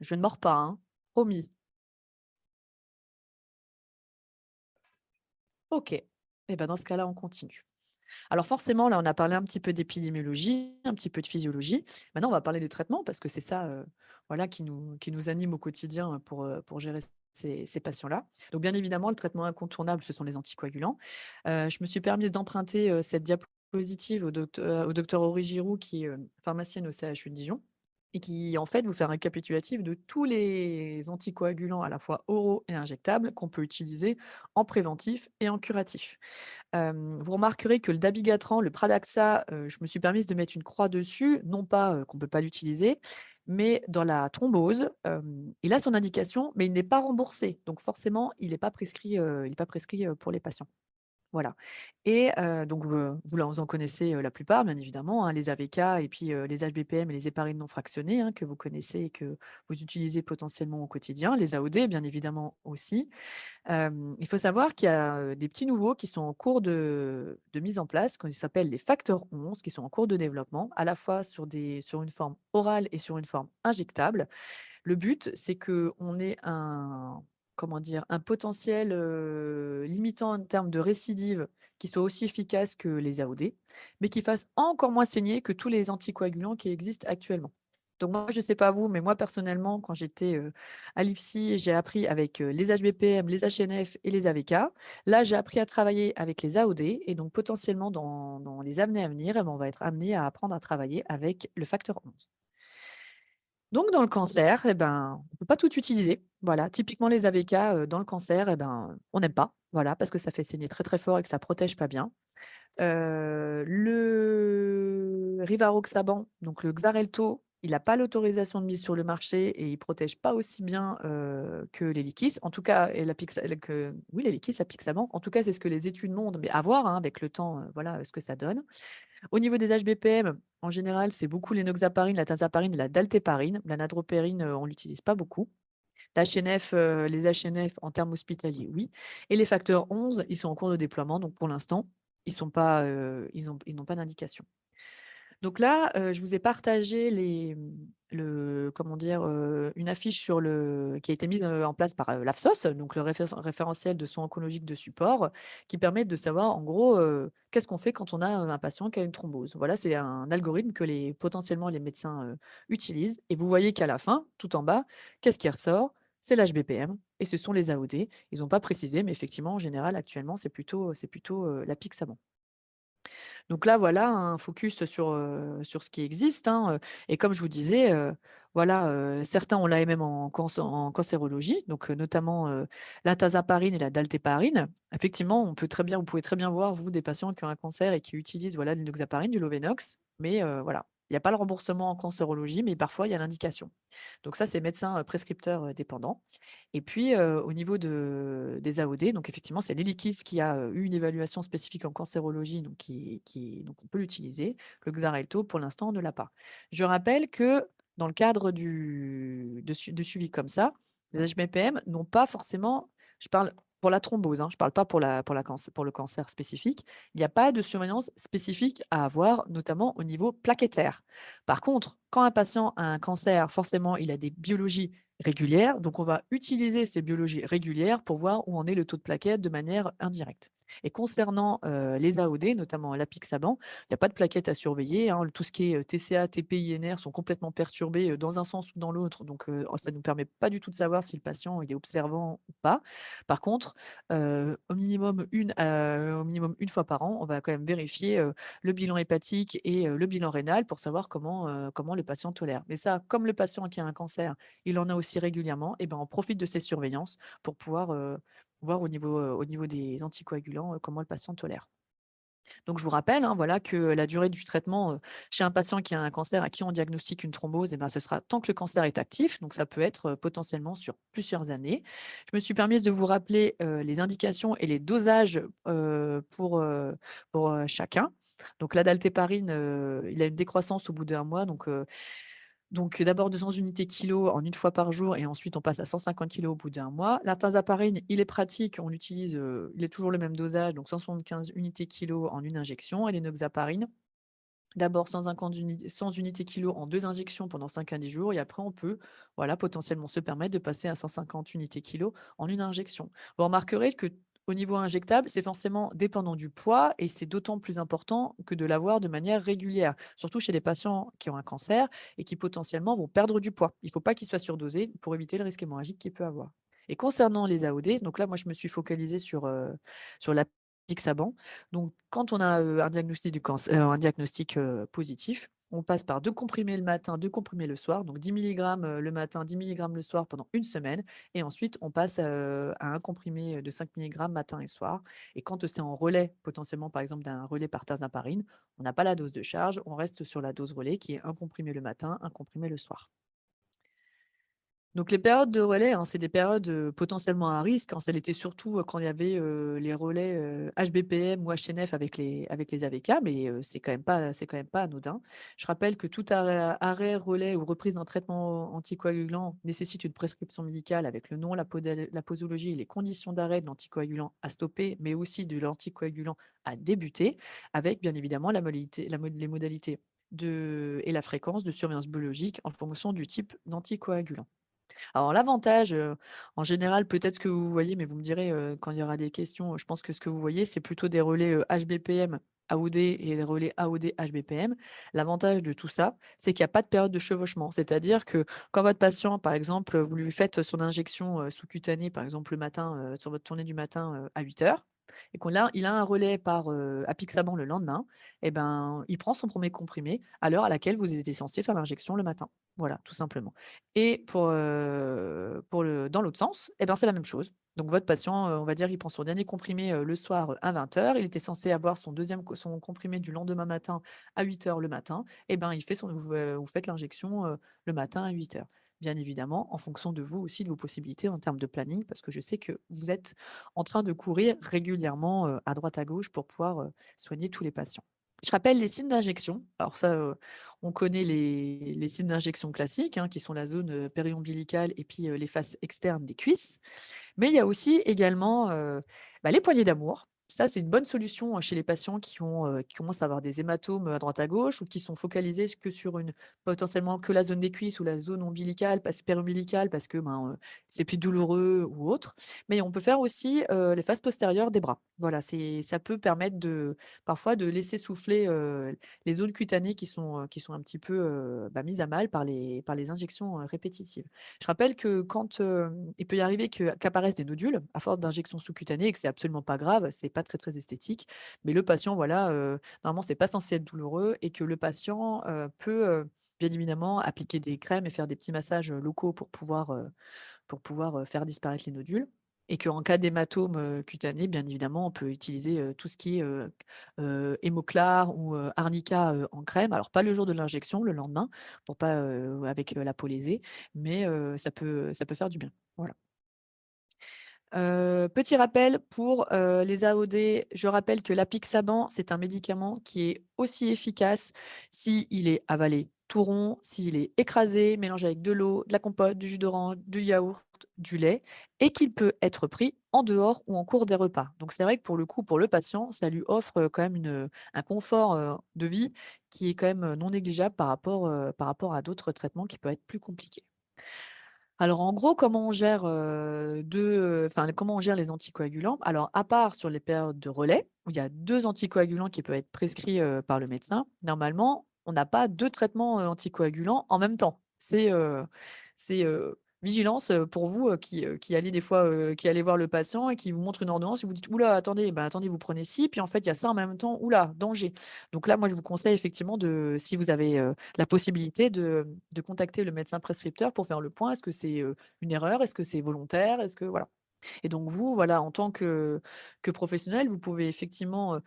Je ne mords pas, hein, promis. OK. Et ben dans ce cas-là, on continue. Alors forcément, là, on a parlé un petit peu d'épidémiologie, un petit peu de physiologie. Maintenant, on va parler des traitements parce que c'est ça, voilà, qui nous anime au quotidien pour gérer ces patients-là. Donc, bien évidemment, le traitement incontournable, ce sont les anticoagulants. Je me suis permise d'emprunter cette diapositive au docteur Aurélie Giroux, qui est pharmacienne au CHU de Dijon et qui, en fait, vous fait un récapitulatif de tous les anticoagulants à la fois oraux et injectables qu'on peut utiliser en préventif et en curatif. Vous remarquerez que le dabigatran, le Pradaxa, je me suis permise de mettre une croix dessus, non pas, qu'on ne peut pas l'utiliser, mais dans la thrombose, il a son indication, mais il n'est pas remboursé. Donc forcément, il est pas prescrit, pour les patients. Voilà et donc vous en connaissez, la plupart bien évidemment, hein, les AVK et puis, les HBPM et les héparines non fractionnées, hein, que vous connaissez et que vous utilisez potentiellement au quotidien. Les AOD bien évidemment aussi. Il faut savoir qu'il y a, des petits nouveaux qui sont en cours de mise en place, qui s'appellent les facteurs 11, qui sont en cours de développement, à la fois sur une forme orale et sur une forme injectable. Le but, c'est qu'on ait un comment dire? Un potentiel, limitant en termes de récidive qui soit aussi efficace que les AOD, mais qui fasse encore moins saigner que tous les anticoagulants qui existent actuellement. Donc moi, je ne sais pas vous, mais moi personnellement, quand j'étais, à l'IFSI, j'ai appris avec, les HBPM, les HNF et les AVK. Là, j'ai appris à travailler avec les AOD et donc potentiellement dans les années à venir, eh ben, on va être amené à apprendre à travailler avec le facteur 11. Donc dans le cancer, eh ben, on peut pas tout utiliser. Voilà, typiquement les AVK, dans le cancer, eh ben, on n'aime pas, voilà, parce que ça fait saigner très, très fort et que ça protège pas bien. Le Rivaroxaban, donc le Xarelto, il n'a pas l'autorisation de mise sur le marché et il protège pas aussi bien, que les Liquis. En tout cas et la Pix que oui, les Liquis, la Pixaban. En tout cas, c'est ce que les études montrent, mais à voir, hein, avec le temps, voilà, ce que ça donne. Au niveau des HBPM, en général, c'est beaucoup l'enoxaparine, la tazapparine et la daltéparine. La nadropérine, on l'utilise pas beaucoup. L'HNF, les HNF en termes hospitaliers, oui. Et les facteurs 11, ils sont en cours de déploiement, donc pour l'instant, ils n'ont pas d'indication. Donc là, je vous ai partagé comment dire? Une affiche qui a été mise, en place par, l'AFSOS, donc le référentiel de soins oncologiques de support, qui permet de savoir en gros, qu'est-ce qu'on fait quand on a, un patient qui a une thrombose. Voilà, c'est un algorithme que potentiellement les médecins, utilisent et vous voyez qu'à la fin, tout en bas, qu'est-ce qui ressort? C'est l'HBPM et ce sont les AOD. Ils n'ont pas précisé, mais effectivement, en général, actuellement, c'est plutôt, l'apixaban. Donc là, voilà, un focus sur ce qui existe, hein, et comme je vous disais, voilà, certains ont l'AMM en cancérologie, donc notamment, la tazaparine et la daltéparine. Effectivement, vous pouvez très bien voir, vous, des patients qui ont un cancer et qui utilisent, voilà, de l'inoxaparine, du Lovenox, mais voilà, il n'y a pas le remboursement en cancérologie, mais parfois il y a l'indication. Donc ça, c'est médecin, prescripteur, dépendant. Et puis, au niveau des AOD, donc effectivement, c'est l'Eliquis qui a, eu une évaluation spécifique en cancérologie, donc donc on peut l'utiliser. Le Xarelto, pour l'instant, on ne l'a pas. Je rappelle que dans le cadre de suivi comme ça, les HBPM n'ont pas forcément je parle pour la thrombose, hein, je ne parle pas pour le cancer spécifique. Il n'y a pas de surveillance spécifique à avoir, notamment au niveau plaquettaire. Par contre, quand un patient a un cancer, forcément, il a des biologies régulières. Donc, on va utiliser ces biologies régulières pour voir où en est le taux de plaquettes de manière indirecte. Et concernant les AOD, notamment l'apixaban, il n'y a pas de plaquettes à surveiller, hein. Tout ce qui est TCA, TP, INR sont complètement perturbés dans un sens ou dans l'autre. Donc, ça ne nous permet pas du tout de savoir si le patient il est observant ou pas. Par contre, au minimum une fois par an, on va quand même vérifier le bilan hépatique et le bilan rénal pour savoir comment le patient tolère. Mais ça, comme le patient qui a un cancer, il en a aussi régulièrement, et ben, on profite de ces surveillances pour pouvoir voir au niveau des anticoagulants comment le patient tolère. Donc, je vous rappelle, hein, voilà, que la durée du traitement chez un patient qui a un cancer à qui on diagnostique une thrombose, eh ben, ce sera tant que le cancer est actif. Donc, ça peut être potentiellement sur plusieurs années. Je me suis permise de vous rappeler les indications et les dosages pour chacun. Donc, l'adaltéparine, il a une décroissance au bout d'un mois. Donc, d'abord 200 unités kilo en une fois par jour et ensuite on passe à 150 kilos au bout d'un mois. L'intasaparine, il est pratique, on l'utilise, il est toujours le même dosage, donc 175 unités kilo en une injection. Et l'enoxaparine, d'abord 100 unités kilo en 2 injections pendant 5 à 10 jours et après on peut, voilà, potentiellement se permettre de passer à 150 unités kilo en une injection. Vous remarquerez que au niveau injectable, c'est forcément dépendant du poids et c'est d'autant plus important que de l'avoir de manière régulière, surtout chez les patients qui ont un cancer et qui potentiellement vont perdre du poids. Il ne faut pas qu'ils soient surdosés pour éviter le risque hémorragique qu'il peut avoir. Et concernant les AOD, donc là, moi, je me suis focalisée sur l'apixaban. Donc, quand on a un diagnostic positif, on passe par 2 comprimés le matin, 2 comprimés le soir, donc 10 milligrammes le matin, 10 milligrammes le soir pendant une semaine. Et ensuite, on passe à un comprimé de 5 milligrammes matin et soir. Et quand c'est en relais, potentiellement par exemple d'un relais par tazaparine, on n'a pas la dose de charge, on reste sur la dose relais qui est un comprimé le matin, un comprimé le soir. Donc les périodes de relais, hein, c'est des périodes potentiellement à risque, hein. Ça l'était surtout quand il y avait les relais HBPM ou HNF avec les AVK, mais c'est quand même pas anodin. Je rappelle que tout arrêt, relais ou reprise d'un traitement anticoagulant nécessite une prescription médicale avec le nom, la posologie et les conditions d'arrêt de l'anticoagulant à stopper, mais aussi de l'anticoagulant à débuter, avec bien évidemment les modalités et la fréquence de surveillance biologique en fonction du type d'anticoagulant. Alors l'avantage, en général, peut-être que vous voyez, mais vous me direz, quand il y aura des questions, je pense que ce que vous voyez, c'est plutôt des relais, HBPM, AOD et des relais AOD, HBPM. L'avantage de tout ça, c'est qu'il y a pas de période de chevauchement. C'est-à-dire que quand votre patient, par exemple, vous lui faites son injection, sous-cutanée, par exemple, le matin, sur votre tournée du matin, à 8 heures et il a un relais par, apixaban le lendemain et ben, il prend son premier comprimé à l'heure à laquelle vous étiez censé faire l'injection le matin. Voilà, tout simplement. Et dans l'autre sens, eh ben, c'est la même chose. Donc votre patient, on va dire, il prend son dernier comprimé, le soir, à 20 heures. Il était censé avoir son comprimé du lendemain matin à 8 heures le matin. Et ben, vous faites l'injection, le matin à 8 heures. Bien évidemment, en fonction de vous aussi, de vos possibilités en termes de planning, parce que je sais que vous êtes en train de courir régulièrement, à droite à gauche pour pouvoir, soigner tous les patients. Je rappelle les signes d'injection. Alors ça, on connaît les signes d'injection classiques, hein, qui sont la zone périombilicale et puis les faces externes des cuisses. Mais il y a aussi également les poignées d'amour. Ça, c'est une bonne solution chez les patients qui commencent à avoir des hématomes à droite à gauche ou qui sont focalisés que sur potentiellement que la zone des cuisses ou la zone ombilicale, périombilicale, parce que c'est plus douloureux ou autre. Mais on peut faire aussi les faces postérieures des bras. Voilà, ça peut permettre parfois de laisser souffler les zones cutanées qui sont un petit peu mises à mal par les injections répétitives. Je rappelle que quand il peut y arriver qu'apparaissent des nodules à force d'injections sous-cutanées et que c'est absolument pas grave, c'est pas très, très esthétique. Mais le patient, voilà, normalement, c'est pas censé être douloureux et que le patient peut bien évidemment appliquer des crèmes et faire des petits massages locaux pour pouvoir faire disparaître les nodules. Et qu'en cas d'hématome cutané, bien évidemment, on peut utiliser tout ce qui est Hémoclar ou Arnica en crème. Alors, pas le jour de l'injection, le lendemain, pour pas avec la peau lésée, mais ça peut faire du bien. Voilà. Petit rappel pour les AOD, je rappelle que l'apixaban, c'est un médicament qui est aussi efficace s'il est avalé tout rond, s'il est écrasé, mélangé avec de l'eau, de la compote, du jus d'orange, du yaourt, du lait, et qu'il peut être pris en dehors ou en cours des repas. Donc c'est vrai que pour le coup, pour le patient, ça lui offre quand même un confort de vie qui est quand même non négligeable par rapport à d'autres traitements qui peuvent être plus compliqués. Alors, en gros, comment on gère, comment on gère les anticoagulants? Alors, à part sur les périodes de relais, où il y a 2 anticoagulants qui peuvent être prescrits, par le médecin, normalement, on n'a pas 2 traitements, anticoagulants en même temps. Vigilance, pour vous, qui allez des fois, qui allez voir le patient et qui vous montre une ordonnance et vous dites: «Ouh là, attendez, bah, attendez, vous prenez ci, puis en fait, il y a ça en même temps. Ouh là, danger». Donc là, moi, je vous conseille effectivement si vous avez, la possibilité de contacter le médecin prescripteur pour faire le point. Est-ce que c'est, une erreur? Est-ce que c'est volontaire? Est-ce que voilà. Et donc vous, voilà, en tant que professionnel, vous pouvez effectivement,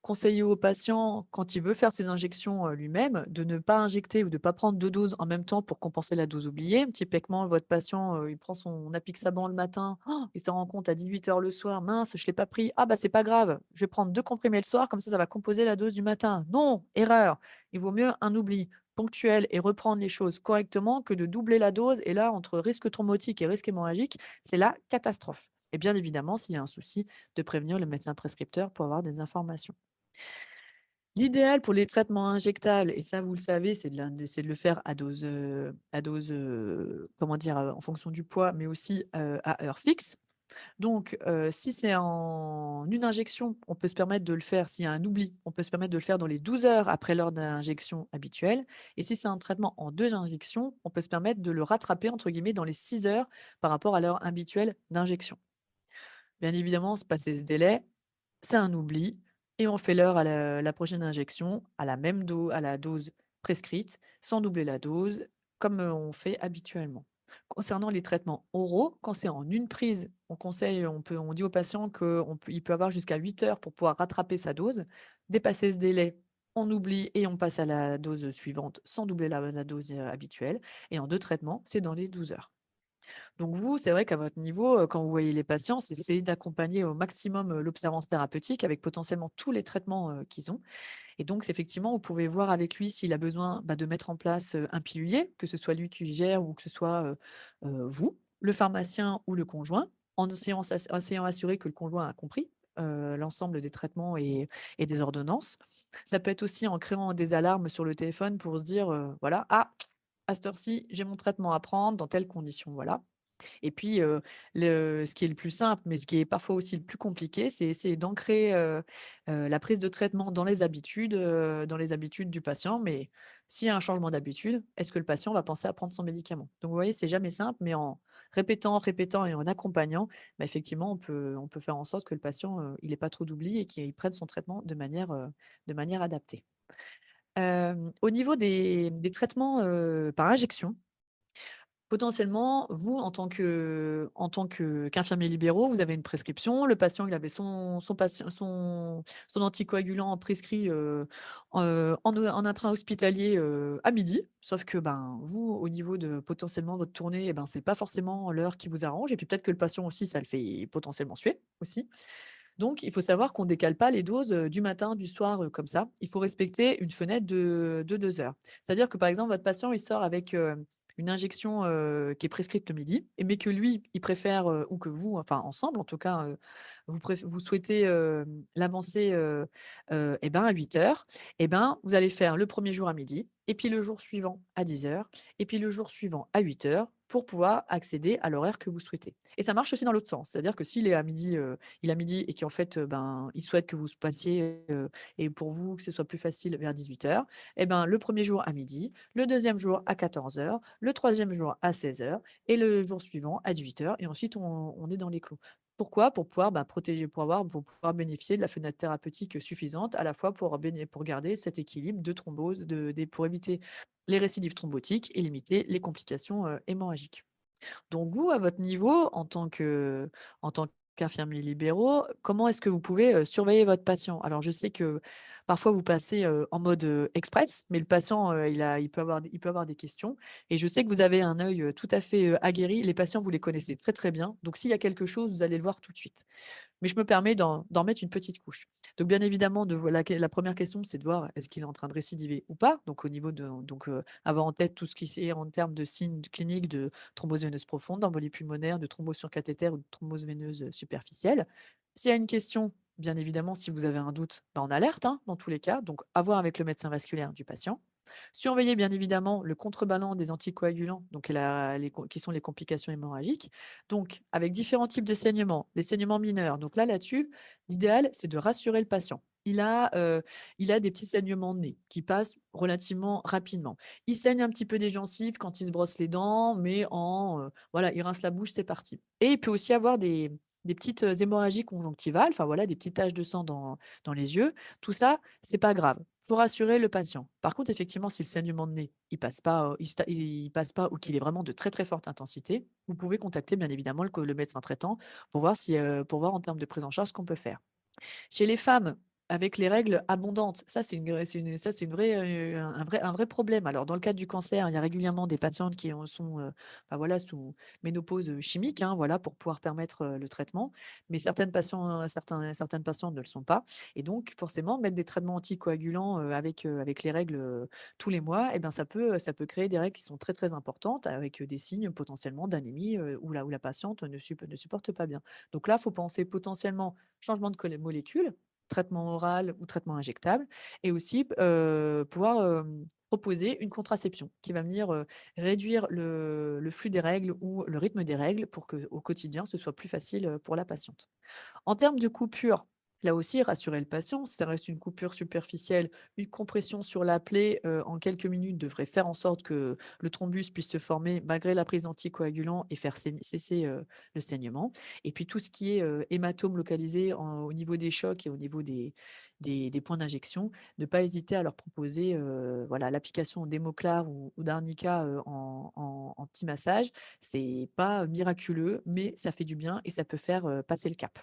conseiller au patient, quand il veut faire ses injections, lui-même, de ne pas injecter ou de ne pas prendre 2 doses en même temps pour compenser la dose oubliée. Typiquement, votre patient, il prend son apixaban le matin, il se rend compte à 18 h le soir: «Mince, je ne l'ai pas pris. Ah bah, c'est pas grave, je vais prendre 2 comprimés le soir, comme ça va composer la dose du matin». Non, erreur! Il vaut mieux un oubli ponctuel et reprendre les choses correctement que de doubler la dose et là, entre risque thrombotique et risque hémorragique, c'est la catastrophe. Et bien évidemment, s'il y a un souci, de prévenir le médecin prescripteur pour avoir des informations. L'idéal pour les traitements injectables, et ça vous le savez, c'est de le faire comment dire? En fonction du poids, mais aussi, à heure fixe. Donc, si c'est en une injection, on peut se permettre de le faire s'il y a un oubli, on peut se permettre de le faire dans les 12 heures après l'heure d'injection habituelle, et si c'est un traitement en 2 injections, on peut se permettre de le «rattraper» entre guillemets dans les 6 heures par rapport à l'heure habituelle d'injection. Bien évidemment, se passer ce délai, c'est un oubli et on fait l'heure à la prochaine injection à à la dose prescrite, sans doubler la dose, comme, on fait habituellement. Concernant les traitements oraux, quand c'est en une prise, on dit au patient il peut avoir jusqu'à 8 heures pour pouvoir rattraper sa dose. Dépasser ce délai, on oublie et on passe à la dose suivante sans doubler la dose, habituelle, et en 2 traitements, c'est dans les 12 heures. Donc vous, c'est vrai qu'à votre niveau, quand vous voyez les patients, c'est d'essayer d'accompagner au maximum, l'observance thérapeutique avec potentiellement tous les traitements, qu'ils ont. Et donc effectivement, vous pouvez voir avec lui s'il a besoin, bah, de mettre en place, un pilulier, que ce soit lui qui gère ou que ce soit, vous, le pharmacien ou le conjoint, en s'ayant assuré que le conjoint a compris, l'ensemble des traitements et des ordonnances. Ça peut être aussi en créant des alarmes sur le téléphone pour se dire, voilà: «Ah, à cette heure-ci, j'ai mon traitement à prendre dans telles conditions», voilà. Et puis, ce qui est le plus simple, mais ce qui est parfois aussi le plus compliqué, c'est essayer d'ancrer, la prise de traitement dans les habitudes du patient. Mais s'il y a un changement d'habitude, est-ce que le patient va penser à prendre son médicament? Donc vous voyez, c'est jamais simple, mais en répétant, répétant et en accompagnant, bah, effectivement, on peut faire en sorte que le patient, il ait pas trop d'oubli et qu'il prenne son traitement de manière adaptée. Au niveau des traitements, par injection, potentiellement, vous, qu'infirmier libéraux, vous avez une prescription. Le patient, il avait son anticoagulant prescrit, en intra-hospitalier, à midi. Sauf que, ben, vous, au niveau de potentiellement votre tournée, eh ben, c'est pas forcément l'heure qui vous arrange et puis peut-être que le patient aussi, ça le fait potentiellement suer aussi. Donc il faut savoir qu'on décale pas les doses, du matin, du soir, comme ça. Il faut respecter une fenêtre de 2 heures. C'est-à-dire que, par exemple, votre patient, il sort avec, une injection, qui est prescrite le midi, mais que lui, il préfère, ou que vous, enfin ensemble en tout cas, vous souhaitez, l'avancer, et ben, à 8 heures. Et ben, vous allez faire le premier jour à midi, et puis le jour suivant à 10 heures, et puis le jour suivant à 8 heures, pour pouvoir accéder à l'horaire que vous souhaitez. Et ça marche aussi dans l'autre sens. C'est-à-dire que s'il est à midi, et qu'en fait, ben, il souhaite que vous passiez, et pour vous que ce soit plus facile vers 18 heures, et ben, le premier jour à midi, le deuxième jour à 14 heures, le troisième jour à 16 heures et le jour suivant à 18 heures, et ensuite on est dans les clous. Pourquoi? Pour pouvoir, bah, protéger, pour pouvoir bénéficier de la fenêtre thérapeutique suffisante, à la fois pour garder cet équilibre de thrombose, pour éviter les récidives thrombotiques et limiter les complications, hémorragiques. Donc vous, à votre niveau, en tant qu'infirmiers libéraux, comment est-ce que vous pouvez, surveiller votre patient? Alors je sais que parfois vous passez, en mode, express, mais le patient, il peut avoir des questions, et je sais que vous avez un œil, tout à fait, aguerri. Les patients, vous les connaissez très, très bien. Donc s'il y a quelque chose, vous allez le voir tout de suite. Mais je me permets d'en mettre une petite couche. Donc bien évidemment, la première question, c'est de voir est-ce qu'il est en train de récidiver ou pas? Donc au niveau avoir en tête tout ce qui est en termes de signes cliniques de thrombose veineuse profonde, d'embolie pulmonaire, de thrombose sur cathéter ou de thrombose veineuse, superficielle. S'il y a une question, bien évidemment, si vous avez un doute, en alerte, hein, dans tous les cas, donc à voir avec le médecin vasculaire du patient. Surveiller bien évidemment le contrebalan des anticoagulants, donc qui sont les complications hémorragiques, donc avec différents types de saignements, les saignements mineurs. Donc là-dessus, l'idéal, c'est de rassurer le patient. Il a des petits saignements de nez qui passent relativement rapidement. Il saigne un petit peu des gencives quand il se brosse les dents, mais voilà, il rince la bouche, c'est parti. Et il peut aussi avoir des petites hémorragies conjonctivales, enfin voilà, des petites taches de sang dans les yeux. Tout ça, c'est pas grave. Faut rassurer le patient. Par contre, effectivement, si le saignement de nez, il passe pas ou qu'il est vraiment de très, très forte intensité, vous pouvez contacter bien évidemment le médecin traitant pour voir en termes de prise en charge ce qu'on peut faire. Chez les femmes, avec les règles abondantes, ça c'est une vraie, un vrai problème. Alors dans le cadre du cancer, il y a régulièrement des patientes qui en sont, enfin voilà, sous ménopause, chimique, hein, voilà, pour pouvoir permettre, le traitement. Mais certaines patientes ne le sont pas et donc forcément mettre des traitements anticoagulants, avec les règles, tous les mois et ben ça peut créer des règles qui sont très, très importantes avec, des signes potentiellement d'anémie, où la patiente ne supporte pas bien. Donc là, il faut penser potentiellement changement de molécule, traitement oral ou traitement injectable et aussi pouvoir proposer une contraception qui va venir réduire le flux des règles ou le rythme des règles pour qu'au quotidien, ce soit plus facile pour la patiente. En termes de coupure, là aussi, rassurer le patient, si ça reste une coupure superficielle, une compression sur la plaie en quelques minutes devrait faire en sorte que le thrombus puisse se former malgré la prise d'anticoagulants et faire cesser le saignement. Et puis tout ce qui est hématome localisé au niveau des chocs et au niveau des points d'injection, ne pas hésiter à leur proposer voilà, l'application d'Hémoclar ou d'Arnica en petit massage. C'est pas miraculeux, mais ça fait du bien et ça peut faire passer le cap.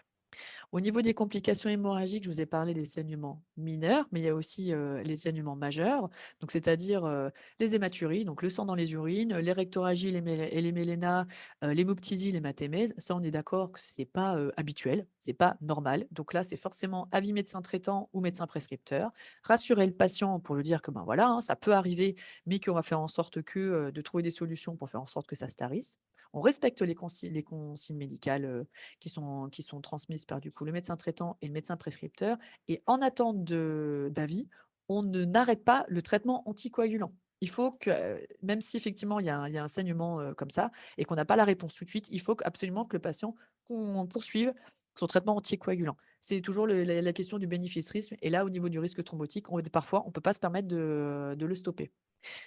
Au niveau des complications hémorragiques, je vous ai parlé des saignements mineurs, mais il y a aussi les saignements majeurs, donc c'est-à-dire les hématuries, donc le sang dans les urines, les rectorragies et les mélénas, l'hémoptysie, l'hématémèse. Ça, on est d'accord que c'est pas habituel, c'est pas normal. Donc là, c'est forcément avis médecin traitant ou médecin prescripteur. Rassurer le patient pour lui dire que ben voilà, hein, ça peut arriver, mais qu'on va faire en sorte de trouver des solutions pour faire en sorte que ça se tarisse. On respecte les consignes médicales qui sont transmises par du coup le médecin traitant et le médecin prescripteur. Et en attente d'avis, on n'arrête pas le traitement anticoagulant. Il faut que, même si effectivement il y a un saignement comme ça et qu'on n'a pas la réponse tout de suite, il faut absolument que le patient qu'on poursuive son traitement anticoagulant. C'est toujours la question du bénéfice-risque. Et là, au niveau du risque thrombotique, parfois, on ne peut pas se permettre de le stopper.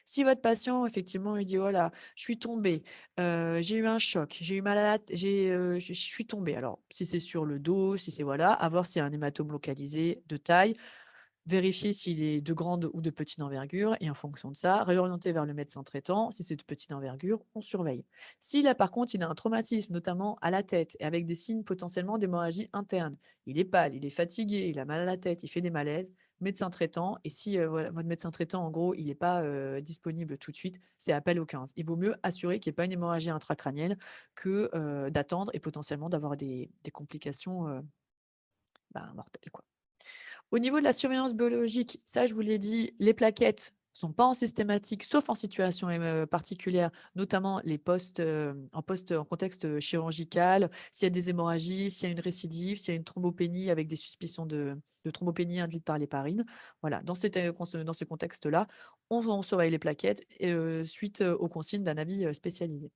Si votre patient, effectivement, il dit: «Oh là, je suis tombé, j'ai eu un choc, j'ai eu mal à la t je suis tombé». Alors, si c'est sur le dos, si c'est voilà, à voir s'il y a un hématome localisé de taille, vérifier s'il est de grande ou de petite envergure et en fonction de ça, réorienter vers le médecin traitant. Si c'est de petite envergure, on surveille. Si là, par contre, il a un traumatisme, notamment à la tête et avec des signes potentiellement d'hémorragie interne, il est pâle, il est fatigué, il a mal à la tête, il fait des malaises, médecin traitant. Et si voilà, votre médecin traitant, en gros, il n'est pas disponible tout de suite, c'est appel au 15. Il vaut mieux assurer qu'il n'y ait pas une hémorragie intracrânienne que d'attendre et potentiellement d'avoir des complications mortelles, quoi. Au niveau de la surveillance biologique, ça, je vous l'ai dit, les plaquettes sont pas en systématique, sauf en situation particulière, notamment les postes en contexte chirurgical, s'il y a des hémorragies, s'il y a une récidive, s'il y a une thrombopénie avec des suspicions de thrombopénie induite par l'héparine. Voilà, dans dans ce contexte-là, on surveille les plaquettes suite aux consignes d'un avis spécialisé.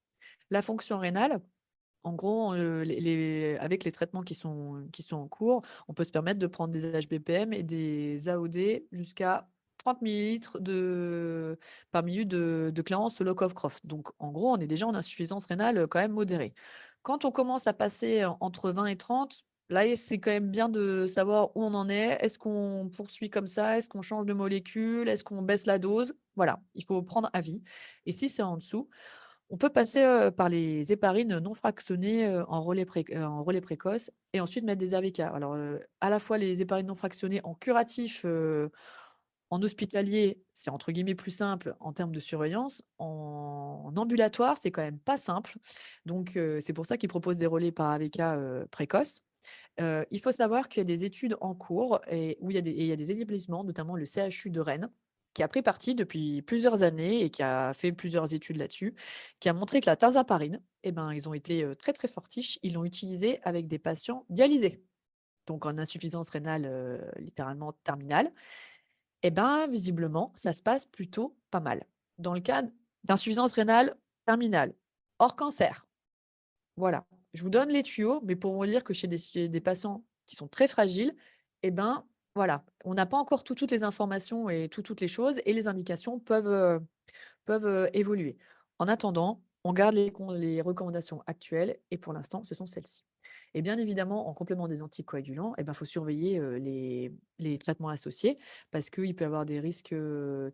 La fonction rénale, en gros, avec les traitements qui sont en cours, on peut se permettre de prendre des HBPM et des AOD jusqu'à 30 millilitres par minute de Clarence Locow-Croft. Donc, en gros, on est déjà en insuffisance rénale quand même modérée. Quand on commence à passer entre 20 et 30, là, c'est quand même bien de savoir où on en est. Est-ce qu'on poursuit comme ça? Est-ce qu'on change de molécule? Est-ce qu'on baisse la dose? Voilà, il faut prendre avis. Et si c'est en dessous, on peut passer, par les héparines non fractionnées, en relais précoce et ensuite mettre des RVK. Alors, à la fois les héparines non fractionnées en curatif, en hospitalier, c'est entre guillemets «plus simple» en termes de surveillance. En ambulatoire, c'est quand même pas simple. Donc, c'est pour ça qu'ils proposent des relais par AVK, précoces. Il faut savoir qu'il y a des études en cours et où il y a des établissements, notamment le CHU de Rennes, qui a pris parti depuis plusieurs années et qui a fait plusieurs études là-dessus, qui a montré que la tarzaparine, eh ben, ils ont été très, très fortiches. Ils l'ont utilisée avec des patients dialysés. donc en insuffisance rénale littéralement terminale, eh ben, visiblement, ça se passe plutôt pas mal. Dans le cas d'insuffisance rénale terminale, hors cancer, voilà. Je vous donne les tuyaux, mais pour vous dire que chez des patients qui sont très fragiles, eh ben, voilà, on n'a pas encore toutes les informations et toutes les choses et les indications peuvent évoluer. En attendant, on garde les recommandations actuelles et pour l'instant, ce sont celles-ci. Et bien évidemment, en complément des anticoagulants, eh ben, faut surveiller les traitements associés parce qu'il peut y avoir des risques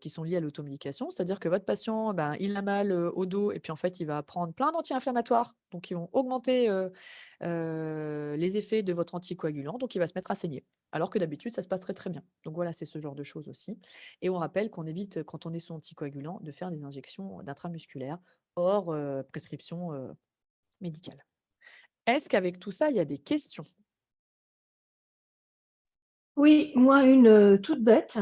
qui sont liés à l'automédication. C'est-à-dire que votre patient, ben, il a mal au dos et puis en fait, il va prendre plein d'anti-inflammatoires. Donc, ils vont augmenter les effets de votre anticoagulant. Donc, il va se mettre à saigner. Alors que d'habitude, ça se passe très très bien. Donc voilà, c'est ce genre de choses aussi. Et on rappelle qu'on évite, quand on est sous anticoagulant, de faire des injections d'intramusculaires hors prescription médicale. Est-ce qu'avec tout ça, il y a des questions? Oui, moi, une toute bête.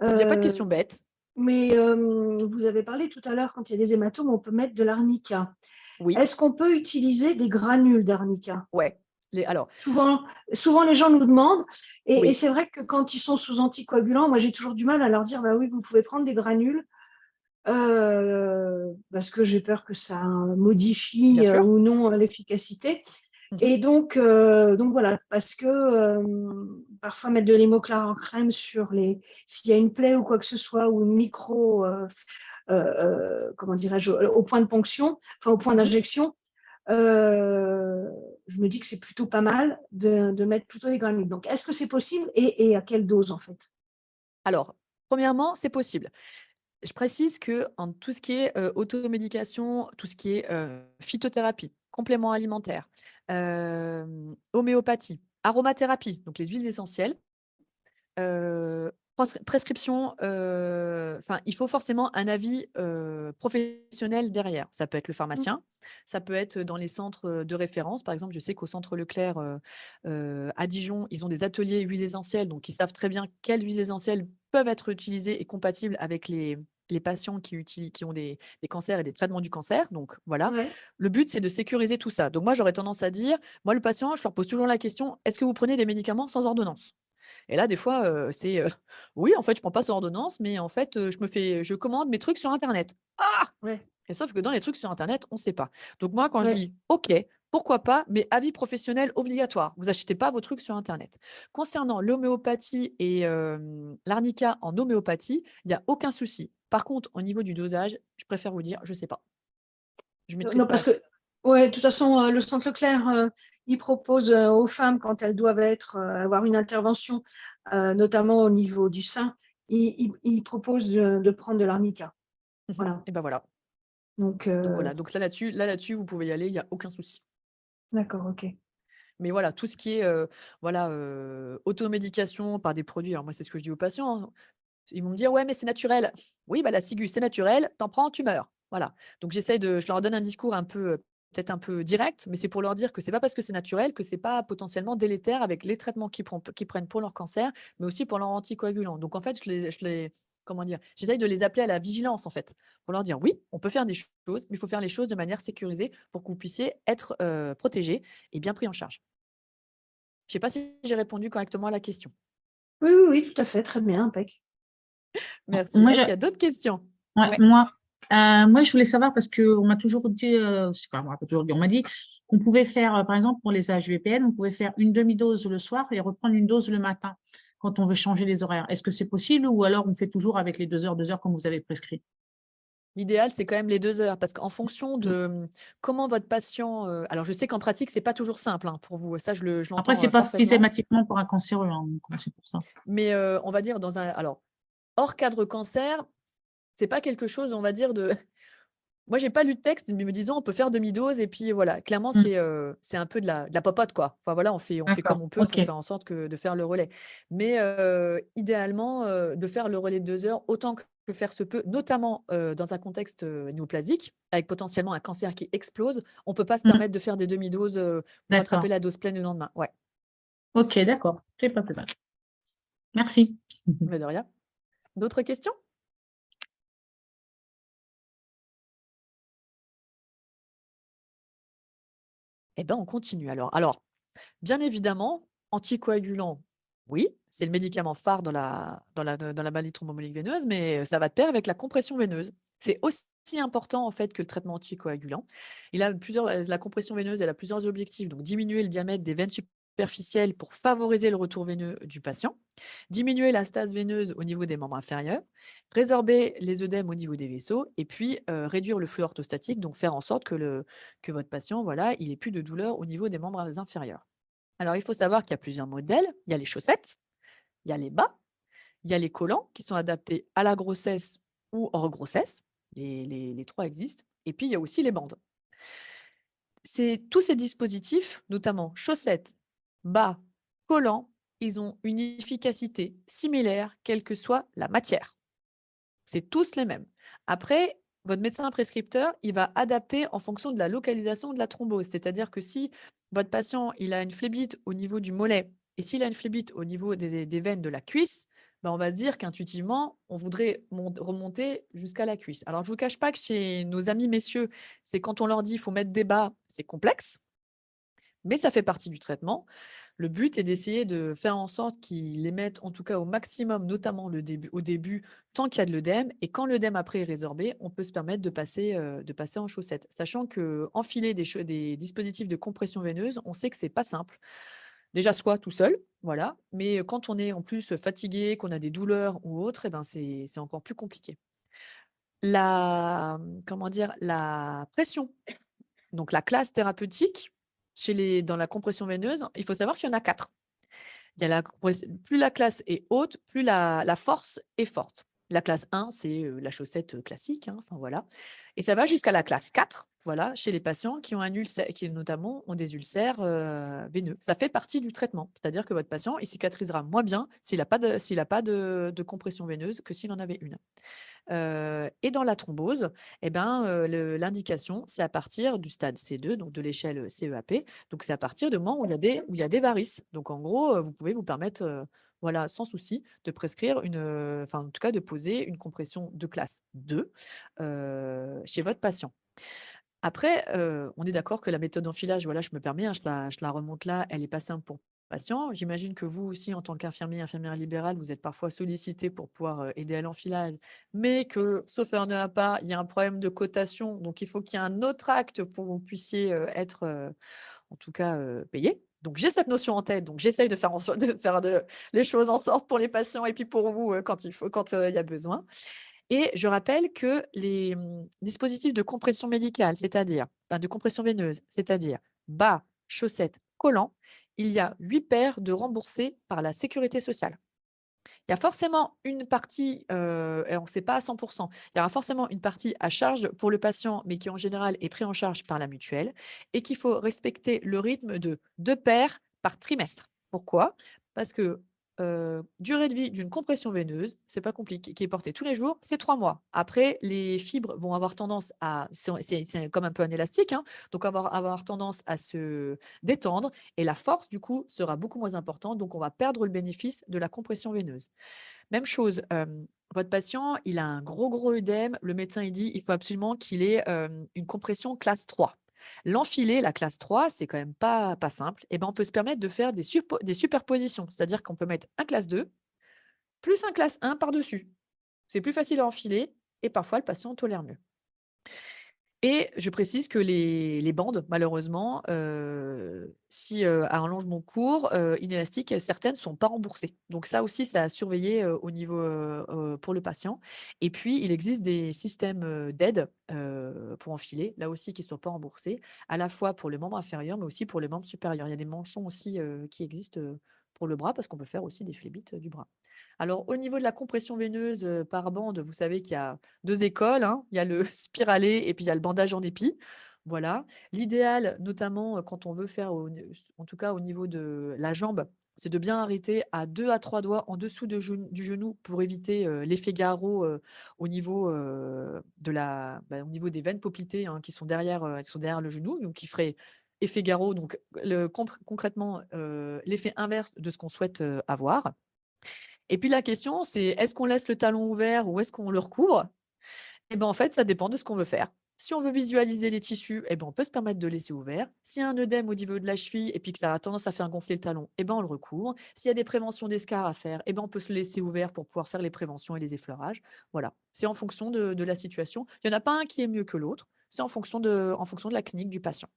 Il n'y a pas de Euh, questions bêtes. mais vous avez parlé tout à l'heure, quand il y a des hématomes, on peut mettre de l'arnica. Oui, Est-ce qu'on peut utiliser des granules d'arnica? ouais. Alors, Souvent, les gens nous demandent, et oui, c'est vrai que quand ils sont sous anticoagulants, moi j'ai toujours du mal à leur dire, bah oui, vous pouvez prendre des granules, parce que j'ai peur que ça bien modifie sûr. ou non l'efficacité. Mhm. Et donc voilà, parce que parfois mettre de l'hémoclare en crème s'il y a une plaie ou quoi que ce soit, ou une micro, comment dirais-je, au point de ponction, enfin au point Mhm. d'injection, je me dis que c'est plutôt pas mal de mettre plutôt des granules. Donc, est-ce que c'est possible et à quelle dose en fait? Alors, premièrement, c'est possible. Je précise que en tout ce qui est automédication, tout ce qui est phytothérapie, compléments alimentaires, homéopathie, aromathérapie, donc les huiles essentielles, prescription, enfin, il faut forcément un avis professionnel derrière. Ça peut être le pharmacien, ça peut être dans les centres de référence. Par exemple, je sais qu'au centre Leclerc à Dijon, ils ont des ateliers huiles essentielles, donc ils savent très bien quelles huiles essentielles peuvent être utilisées et compatibles avec les patients qui ont des cancers et des traitements du cancer. Donc voilà, Ouais. le but, c'est de sécuriser tout ça. Donc moi, j'aurais tendance à dire, moi, le patient, je leur pose toujours la question, est-ce que vous prenez des médicaments sans ordonnance? Et là, des fois, c'est, «Oui, en fait, je prends pas sur ordonnance, mais en fait, je commande mes trucs sur internet». Ah! Ouais, Et sauf que dans les trucs sur internet, on ne sait pas. Donc moi, quand je ouais. dis: «OK, pourquoi pas, mais avis professionnel obligatoire». Vous achetez pas vos trucs sur internet. Concernant l'homéopathie et l'arnica en homéopathie, il y a aucun souci. Par contre, au niveau du dosage, je préfère vous dire, je sais pas. Je maîtrise Non, pas parce assez. que, ouais, de toute façon, le Centre Leclerc, il propose aux femmes, quand elles doivent avoir une intervention, notamment au niveau du sein, il propose de prendre de l'arnica. Mmh. Voilà. Et ben voilà. Donc, Donc voilà, donc là-dessus, vous pouvez y aller, il y a aucun souci. d'accord, ok. Mais voilà, tout ce qui est, voilà, automédication par des produits, alors moi, c'est ce que je dis aux patients, hein. Ils vont me dire: «Ouais, mais c'est naturel». Oui, bah, la ciguë, c'est naturel, t'en prends, tu meurs. Voilà. Donc je leur donne un discours un peu, peut-être un peu direct, mais c'est pour leur dire que c'est pas parce que c'est naturel que c'est pas potentiellement délétère avec les traitements qu'ils prennent pour leur cancer, mais aussi pour leur anticoagulant. Donc en fait, comment dire? J'essaye de les appeler à la vigilance, en fait, pour leur dire: «Oui, on peut faire des choses, mais il faut faire les choses de manière sécurisée pour que vous puissiez être, protégés et bien pris en charge». Je sais pas si j'ai répondu correctement à la question. Oui, oui, oui, tout à fait, très bien, impec. Merci. Moi, Est-ce qu'il y a d'autres questions? ouais, Ouais. moi, je voulais savoir parce qu'on m'a toujours dit, enfin, on m'a pas toujours dit, on m'a dit qu'on pouvait faire, par exemple, pour les HVPN, on pouvait faire une demi-dose le soir et reprendre une dose le matin quand on veut changer les horaires. Est-ce que c'est possible ou alors on fait toujours avec les 2 heures comme vous avez prescrit? L'idéal, c'est quand même les 2 heures parce qu'en fonction Mm. de, comment votre patient, alors je sais qu'en pratique, c'est pas toujours simple, hein, pour vous, ça je Après, l'entends, c'est pas parfaitement. systématiquement pour un cancéreux, hein, donc c'est pour ça. Mais, on va dire hors cadre cancer, c'est pas quelque chose, on va dire de moi j'ai pas lu de texte me disant: «On peut faire demi-dose» et puis voilà. Clairement, Mm. c'est un peu de la popote, quoi. Enfin voilà, on fait D'accord, comme on peut ok. pour faire en sorte de faire le relais. Mais, idéalement, de faire le relais de 2 heures autant que faire se peut, notamment, dans un contexte, néoplasique, avec potentiellement un cancer qui explose, on peut pas se Mm. permettre de faire des demi-doses, pour attraper D'accord. la dose pleine le lendemain. Ouais, Ok, d'accord. C'est pas plus mal. Merci. mais de rien. D'autres questions? Eh ben, on continue alors. Alors, bien évidemment, anticoagulant, oui, c'est le médicament phare dans la maladie thromboembolique veineuse, mais ça va de pair avec la compression veineuse. C'est aussi important en fait que le traitement anticoagulant. La compression veineuse, elle a plusieurs objectifs. Donc, diminuer le diamètre des veines superficielles pour favoriser le retour veineux du patient, diminuer la stase veineuse au niveau des membres inférieurs, résorber les œdèmes au niveau des vaisseaux, et puis réduire le flux orthostatique, donc faire en sorte que votre patient, voilà, il n'ait plus de douleur au niveau des membres inférieurs. Alors, il faut savoir qu'il y a plusieurs modèles. Il y a les chaussettes, il y a les bas, il y a les collants qui sont adaptés à la grossesse ou hors grossesse. Les trois existent. Et puis, il y a aussi les bandes. Tous ces dispositifs, notamment chaussettes, bas, collants, ils ont une efficacité similaire, quelle que soit la matière. C'est tous les mêmes. Après, votre médecin prescripteur, il va adapter en fonction de la localisation de la thrombose. C'est-à-dire que si votre patient il a une phlébite au niveau du mollet et s'il a une phlébite au niveau des veines de la cuisse, ben, on va se dire qu'intuitivement, on voudrait remonter jusqu'à la cuisse. Alors, je ne vous cache pas que chez nos amis messieurs, c'est quand on leur dit qu'il faut mettre des bas, c'est complexe, mais ça fait partie du traitement. Le but est d'essayer de faire en sorte qu'ils les mettent en tout cas au maximum, notamment au début, tant qu'il y a de l'œdème. Et quand l'œdème après est résorbé, on peut se permettre de passer en chaussettes. Sachant qu'enfiler des dispositifs de compression veineuse, on sait que ce n'est pas simple. Déjà, soit tout seul, voilà. Mais quand on est en plus fatigué, qu'on a des douleurs ou autre, eh ben c'est encore plus compliqué. Comment dire, la pression, donc la classe thérapeutique, dans la compression veineuse, il faut savoir qu'il y en a 4. Il y a plus la classe est haute, plus la force est forte. La classe 1, c'est la chaussette classique, hein, enfin voilà. Et ça va jusqu'à la classe 4, voilà, chez les patients qui ont un ulcère, qui notamment ont des ulcères veineux. Ça fait partie du traitement. C'est-à-dire que votre patient, il cicatrisera moins bien s'il n'a pas de compression veineuse que s'il en avait une. Et dans la thrombose, eh ben, l'indication, c'est à partir du stade C2, donc de l'échelle CEAP. Donc, c'est à partir du moment où il y a des varices. Donc, en gros, vous pouvez vous permettre, voilà, sans souci, de prescrire enfin, en tout cas, de poser une compression de classe 2 chez votre patient. Après, on est d'accord que la méthode d'enfilage, voilà, je me permets, hein, je la remonte là, elle est pas simple pour patient. J'imagine que vous aussi, en tant qu'infirmier, infirmière libérale, vous êtes parfois sollicité pour pouvoir aider à l'enfilage, mais que, sauf erreur de ma part, il y a un problème de cotation, donc il faut qu'il y ait un autre acte pour que vous puissiez être, en tout cas, payé. Donc j'ai cette notion en tête, donc j'essaye de faire en sorte de faire les choses en sorte pour les patients et puis pour vous quand il y a besoin. Et je rappelle que les dispositifs de compression médicale, de compression veineuse, c'est-à-dire bas, chaussettes, collants, il y a 8 paires de remboursés par la sécurité sociale. Il y a forcément une partie, et on ne sait pas à 100 il y aura forcément une partie à charge pour le patient, mais qui en général est pris en charge par la mutuelle et qu'il faut respecter le rythme de 2 paires par trimestre. Pourquoi? Parce que, durée de vie d'une compression veineuse, c'est pas compliqué, qui est portée tous les jours, c'est 3 mois. Après, les fibres vont avoir tendance à c'est comme un peu un élastique, hein, donc avoir tendance à se détendre et la force, du coup, sera beaucoup moins importante, donc on va perdre le bénéfice de la compression veineuse. Même chose, votre patient, il a un gros œdème, le médecin, il dit: «Il faut absolument qu'il ait, une compression classe 3». L'enfiler, la classe 3, c'est quand même pas simple, et ben, on peut se permettre de faire des superpositions. C'est-à-dire qu'on peut mettre un classe 2 plus un classe 1 par-dessus. C'est plus facile à enfiler et parfois le patient tolère mieux. Et je précise que les bandes, malheureusement, si, à allongement court, inélastiques, certaines ne sont pas remboursées. Donc ça aussi, c'est à surveiller, au niveau, pour le patient. Et puis, il existe des systèmes, d'aide, pour enfiler, là aussi qui ne sont pas remboursés, à la fois pour les membres inférieurs, mais aussi pour les membres supérieurs. Il y a des manchons aussi, qui existent, pour le bras, parce qu'on peut faire aussi des phlébites, du bras. Alors, au niveau de la compression veineuse, par bande, vous savez qu'il y a 2 écoles, hein. Il y a le spiralé et puis il y a le bandage en épi. Voilà. L'idéal, notamment, quand on veut faire en tout cas au niveau de la jambe, c'est de bien arrêter à 2 à 3 doigts en dessous du genou pour éviter, l'effet garrot, au niveau, au niveau des veines poplitées, hein, qui sont derrière le genou, donc qui ferait effet garrot, donc concrètement, l'effet inverse de ce qu'on souhaite, avoir. Et puis la question, c'est est-ce qu'on laisse le talon ouvert ou est-ce qu'on le recouvre? Et ben, en fait, ça dépend de ce qu'on veut faire. Si on veut visualiser les tissus, eh ben, on peut se permettre de laisser ouvert. S'il y a un œdème au niveau de la cheville et puis que ça a tendance à faire gonfler le talon, eh ben, on le recouvre. S'il y a des préventions d'escarres à faire, eh ben, on peut se laisser ouvert pour pouvoir faire les préventions et les effleurages. Voilà, c'est en fonction de la situation. Il n'y en a pas un qui est mieux que l'autre, c'est en fonction de la clinique du patient.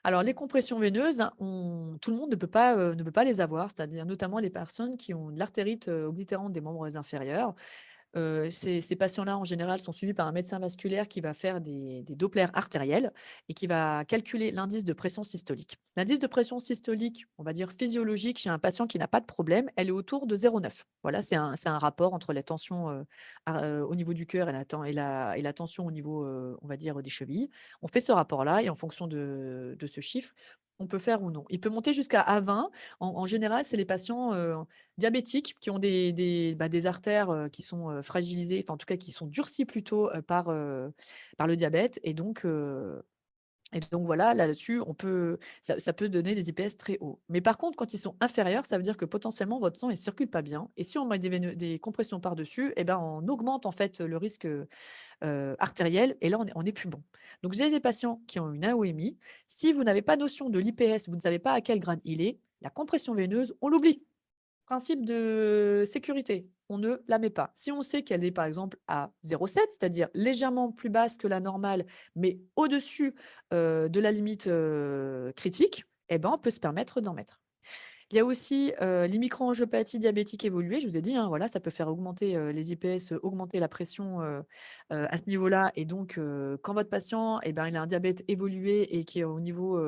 Alors, les compressions veineuses, tout le monde ne peut pas les avoir, c'est-à-dire notamment les personnes qui ont de l'artérite oblitérante des membres inférieurs. Ces patients-là, en général, sont suivis par un médecin vasculaire qui va faire des Dopplers artériels et qui va calculer l'indice de pression systolique. L'indice de pression systolique, on va dire physiologique, chez un patient qui n'a pas de problème, elle est autour de 0,9. Voilà, c'est un rapport entre la tension au niveau du cœur et la tension au niveau, on va dire, des chevilles. On fait ce rapport-là et en fonction de ce chiffre, on peut faire ou non. Il peut monter jusqu'à A20. En général, c'est les patients diabétiques qui ont des artères, qui sont, fragilisées, enfin en tout cas qui sont durcies plutôt, par le diabète et donc voilà, là-dessus, ça peut donner des IPS très hauts. Mais par contre, quand ils sont inférieurs, ça veut dire que potentiellement votre sang ne circule pas bien et si on met des compressions par-dessus et ben, on augmente en fait le risque, artériel et là on est plus bon. Donc j'ai des patients qui ont une AOMI. Si vous n'avez pas notion de l'IPS, vous ne savez pas à quel grade il est, la compression veineuse, on l'oublie. Principe de sécurité, on ne la met pas. Si on sait qu'elle est par exemple à 0,7, c'est-à-dire légèrement plus basse que la normale, mais au-dessus de la limite critique, eh ben, on peut se permettre d'en mettre. Il y a aussi, les microangiopathies diabétiques évoluées. Je vous ai dit, hein, voilà, ça peut faire augmenter, les IPS, augmenter la pression, à ce niveau-là et donc quand votre patient et ben, il a un diabète évolué et qui est au niveau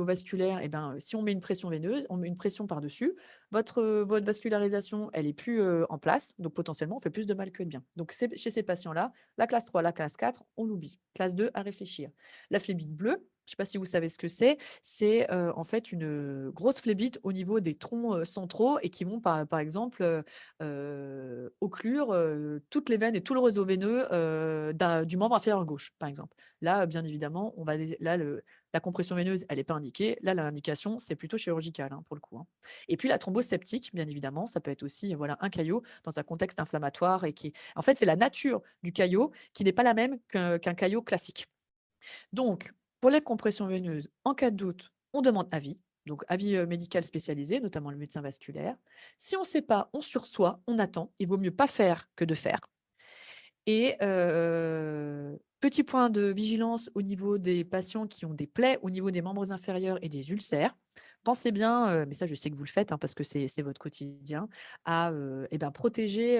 vasculaire et ben, si on met une pression veineuse, on met une pression par-dessus, votre vascularisation, elle est plus, en place, donc potentiellement, on fait plus de mal que de bien. Donc c'est chez ces patients-là, la classe 3, la classe 4, on l'oublie. Classe 2, à réfléchir. La phlébite bleue, je ne sais pas si vous savez ce que c'est, en fait une, grosse phlébite au niveau des troncs, centraux et qui vont par exemple, occlure, toutes les veines et tout le réseau veineux, du membre inférieur gauche, par exemple. Là, bien évidemment, on va dé là le la compression veineuse, elle est pas indiquée. Là, l'indication, c'est plutôt chirurgical, hein, pour le coup, hein. Et puis la thrombose septique, bien évidemment, ça peut être aussi, voilà, un caillot dans un contexte inflammatoire et qui en fait, c'est la nature du caillot qui n'est pas la même qu'un caillot classique. Donc, pour les compressions veineuses, en cas de doute, on demande avis, donc avis médical spécialisé, notamment le médecin vasculaire. Si on ne sait pas, on sursoit, on attend. Il vaut mieux pas faire que de faire. Et petit point de vigilance au niveau des patients qui ont des plaies au niveau des membres inférieurs et des ulcères. Pensez bien, mais ça je sais que vous le faites, hein, parce que c'est votre quotidien, à, et ben, protéger,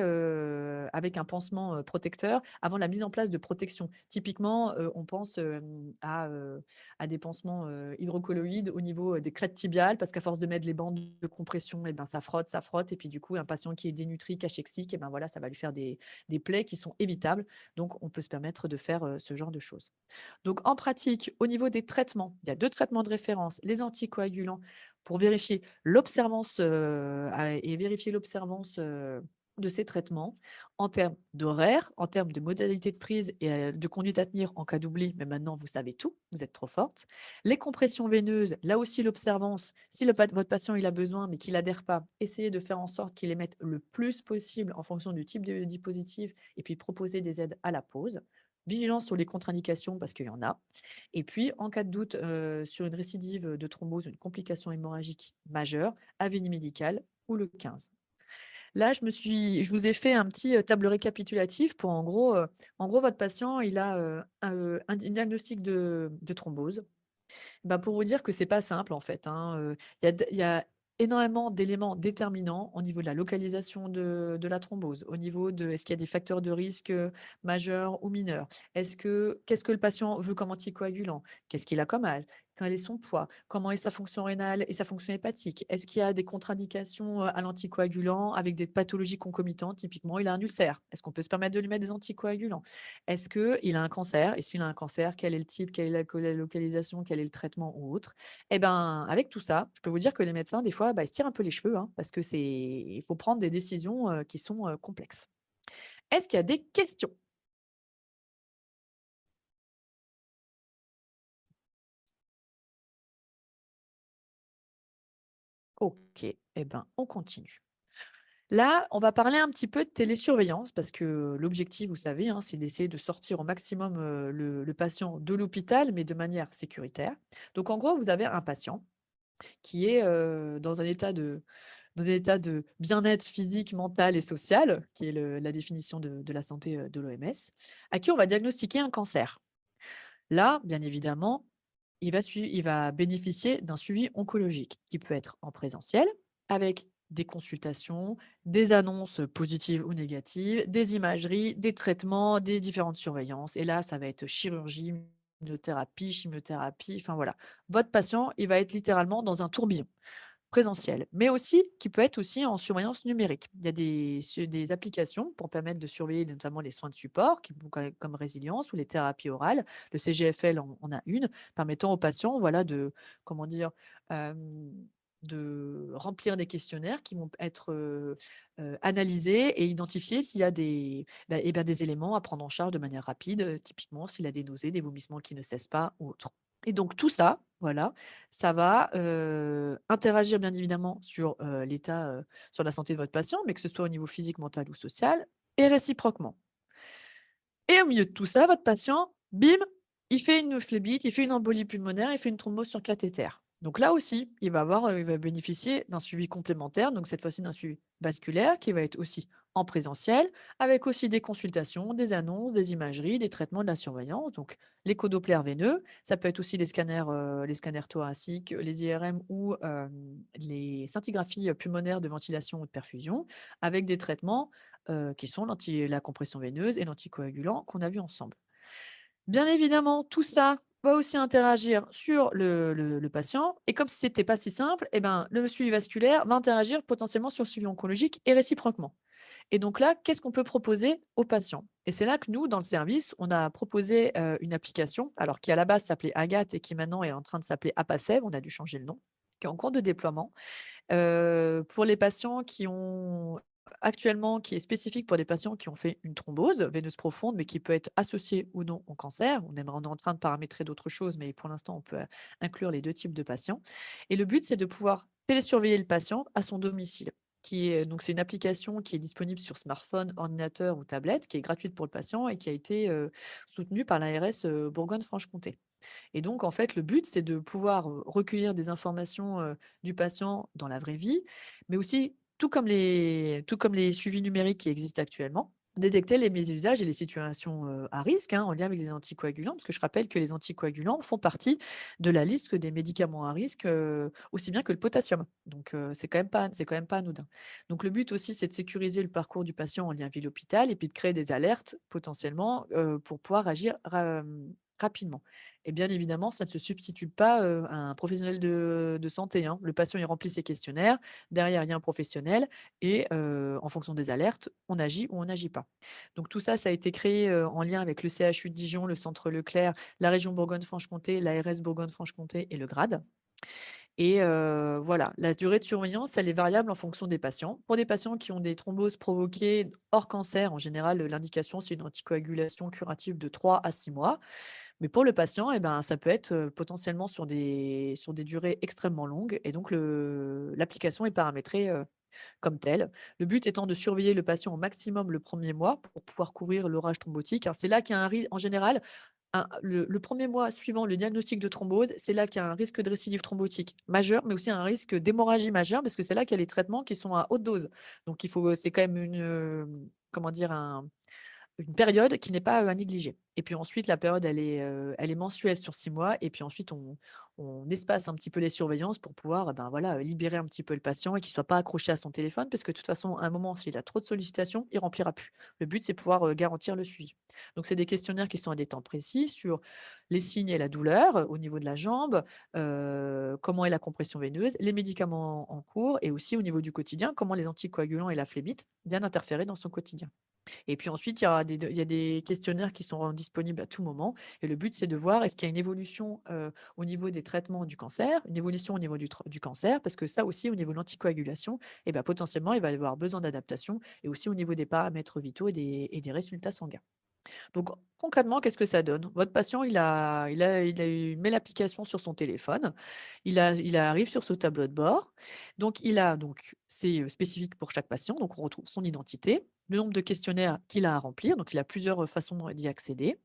avec un pansement, protecteur avant la mise en place de protection. Typiquement, on pense, à des pansements, hydrocolloïdes au niveau, des crêtes tibiales parce qu'à force de mettre les bandes de compression et ben, ça frotte et puis du coup un patient qui est dénutri, cachextique et ben, voilà, ça va lui faire des plaies qui sont évitables. Donc, on peut se permettre de faire ce genre de choses. Donc, en pratique, au niveau des traitements, il y a 2 traitements de référence, les anticoagulants pour vérifier l'observance et vérifier l'observance de ces traitements en termes d'horaire, en termes de modalités de prise et de conduite à tenir en cas d'oubli. Mais maintenant, vous savez tout, vous êtes trop forte. Les compressions veineuses, là aussi, l'observance, si votre patient il a besoin mais qu'il n'adhère pas, essayez de faire en sorte qu'il les mette le plus possible en fonction du type de dispositif et puis proposer des aides à la pause. Vigilance sur les contre-indications parce qu'il y en a. Et puis, en cas de doute sur une récidive de thrombose, une complication hémorragique majeure, avis médical ou le 15. Là, je vous ai fait un petit table récapitulatif pour en gros, votre patient, il a un diagnostic de thrombose. Bah, pour vous dire que c'est pas simple en fait, hein, il y a énormément d'éléments déterminants au niveau de la localisation de la thrombose, au niveau de est-ce qu'il y a des facteurs de risque, majeurs ou mineurs? Qu'est-ce que le patient veut comme anticoagulant? Qu'est-ce qu'il a comme âge? Quel est son poids? Comment est sa fonction rénale et sa fonction hépatique? Est-ce qu'il y a des contre-indications, à l'anticoagulant avec des pathologies concomitantes? Typiquement, il a un ulcère. Est-ce qu'on peut se permettre de lui mettre des anticoagulants? Est-ce qu'il a un cancer? Et s'il a un cancer, quel est le type, quelle est la localisation, quel est le traitement ou autre? Eh ben, avec tout ça, je peux vous dire que les médecins, des fois, bah, ils se tirent un peu les cheveux, hein, parce que il faut prendre des décisions qui sont complexes. Est-ce qu'il y a des questions? Ok, eh ben, on continue. Là, on va parler un petit peu de télésurveillance parce que l'objectif, vous savez, hein, c'est d'essayer de sortir au maximum le patient de l'hôpital, mais de manière sécuritaire. Donc, en gros, vous avez un patient qui est dans un état de bien-être physique, mental et social, qui est la définition de la santé de l'OMS, à qui on va diagnostiquer un cancer. Là, bien évidemment, il va bénéficier d'un suivi oncologique qui peut être en présentiel avec des consultations, des annonces positives ou négatives, des imageries, des traitements, des différentes surveillances. Et là, ça va être chirurgie, immunothérapie, chimiothérapie, enfin voilà. Votre patient, il va être littéralement dans un tourbillon présentiel, mais aussi qui peut être aussi en surveillance numérique. Il y a des applications pour permettre de surveiller notamment les soins de support, comme Résilience ou les thérapies orales. Le CGFL en a une, permettant aux patients, voilà, comment dire, euh, de remplir des questionnaires qui vont être analysés et identifier s'il y a des éléments à prendre en charge de manière rapide, typiquement s'il a des nausées, des vomissements qui ne cessent pas ou autre. Et donc tout ça, voilà, ça va, interagir bien évidemment sur, sur la santé de votre patient, mais que ce soit au niveau physique, mental ou social et réciproquement. Et au milieu de tout ça, votre patient, bim, il fait une phlébite, il fait une embolie pulmonaire, il fait une thrombose sur cathéter. Donc là aussi, il va bénéficier d'un suivi complémentaire, donc cette fois-ci d'un suivi vasculaire qui va être aussi en présentiel, avec aussi des consultations, des annonces, des imageries, des traitements, de la surveillance. Donc l'échodoppler veineux, ça peut être aussi les scanners thoraciques, les IRM ou les scintigraphies pulmonaires de ventilation ou de perfusion, avec des traitements qui sont la compression veineuse et l'anticoagulant qu'on a vu ensemble. Bien évidemment, tout ça va aussi interagir sur le patient et comme ce n'était pas si simple, eh ben, le suivi vasculaire va interagir potentiellement sur le suivi oncologique et réciproquement. Et donc là, qu'est-ce qu'on peut proposer aux patients? Et c'est là que nous, dans le service, on a proposé une application, alors qui à la base s'appelait Agathe et qui maintenant est en train de s'appeler Apacev, on a dû changer le nom, qui est en cours de déploiement. Pour les patients qui ont actuellement, qui est spécifique pour des patients qui ont fait une thrombose veineuse profonde, mais qui peut être associée ou non au cancer. On est en train de paramétrer d'autres choses, mais pour l'instant, on peut inclure les 2 types de patients. Et le but, c'est de pouvoir télésurveiller le patient à son domicile. Donc c'est une application qui est disponible sur smartphone, ordinateur ou tablette, qui est gratuite pour le patient et qui a été soutenue par l'ARS Bourgogne-Franche-Comté. Et donc, en fait, le but, c'est de pouvoir recueillir des informations du patient dans la vraie vie, mais aussi, tout comme les suivis numériques qui existent actuellement, détecter les mésusages et les situations à risque hein, en lien avec les anticoagulants, parce que je rappelle que les anticoagulants font partie de la liste des médicaments à risque, aussi bien que le potassium. Donc, c'est quand même pas anodin. Donc, le but aussi, c'est de sécuriser le parcours du patient en lien ville-hôpital et puis de créer des alertes potentiellement pour pouvoir agir rapidement. Et bien évidemment, ça ne se substitue pas, à un professionnel de santé, hein. Le patient, il remplit ses questionnaires, derrière, il y a un professionnel et en fonction des alertes, on agit ou on n'agit pas. Donc tout ça, ça a été créé, en lien avec le CHU de Dijon, le Centre Leclerc, la région Bourgogne-Franche-Comté, l'ARS Bourgogne-Franche-Comté et le GRAD. Et voilà, la durée de surveillance, elle est variable en fonction des patients. Pour des patients qui ont des thromboses provoquées hors cancer, en général, l'indication, c'est une anticoagulation curative de 3 à 6 mois. Mais pour le patient, eh ben, ça peut être, potentiellement sur des durées extrêmement longues et donc l'application est paramétrée, comme telle. Le but étant de surveiller le patient au maximum le premier mois pour pouvoir couvrir l'orage thrombotique. Alors c'est là qu'il y a un risque en général, le 1er mois suivant le diagnostic de thrombose, c'est là qu'il y a un risque de récidive thrombotique majeur, mais aussi un risque d'hémorragie majeure parce que c'est là qu'il y a les traitements qui sont à haute dose. Donc c'est quand même comment dire? Une période qui n'est pas, à négliger et puis ensuite la période elle est mensuelle sur 6 mois et puis ensuite on espace un petit peu les surveillances pour pouvoir, ben, voilà, libérer un petit peu le patient et qu'il soit pas accroché à son téléphone parce que de toute façon, à un moment, s'il a trop de sollicitations, il remplira plus. Le but, c'est pouvoir, garantir le suivi. Donc c'est des questionnaires qui sont à des temps précis sur les signes et la douleur, au niveau de la jambe, comment est la compression veineuse, les médicaments en cours et aussi au niveau du quotidien, comment les anticoagulants et la phlébite viennent interférer dans son quotidien. Et puis ensuite, il y a des questionnaires qui sont disponibles à tout moment. Et le but, c'est de voir est-ce qu'il y a une évolution au niveau des traitements du cancer, une évolution au niveau du cancer, parce que ça aussi, au niveau de l'anticoagulation, eh ben, potentiellement, il va y avoir besoin d'adaptation, et aussi au niveau des paramètres vitaux et des résultats sanguins. Donc, concrètement, qu'est-ce que ça donne? Votre patient, il met l'application sur son téléphone, il arrive sur ce tableau de bord. Donc, c'est spécifique pour chaque patient. Donc, on retrouve son identité, le nombre de questionnaires qu'il a à remplir. Donc, il a plusieurs façons d'y accéder.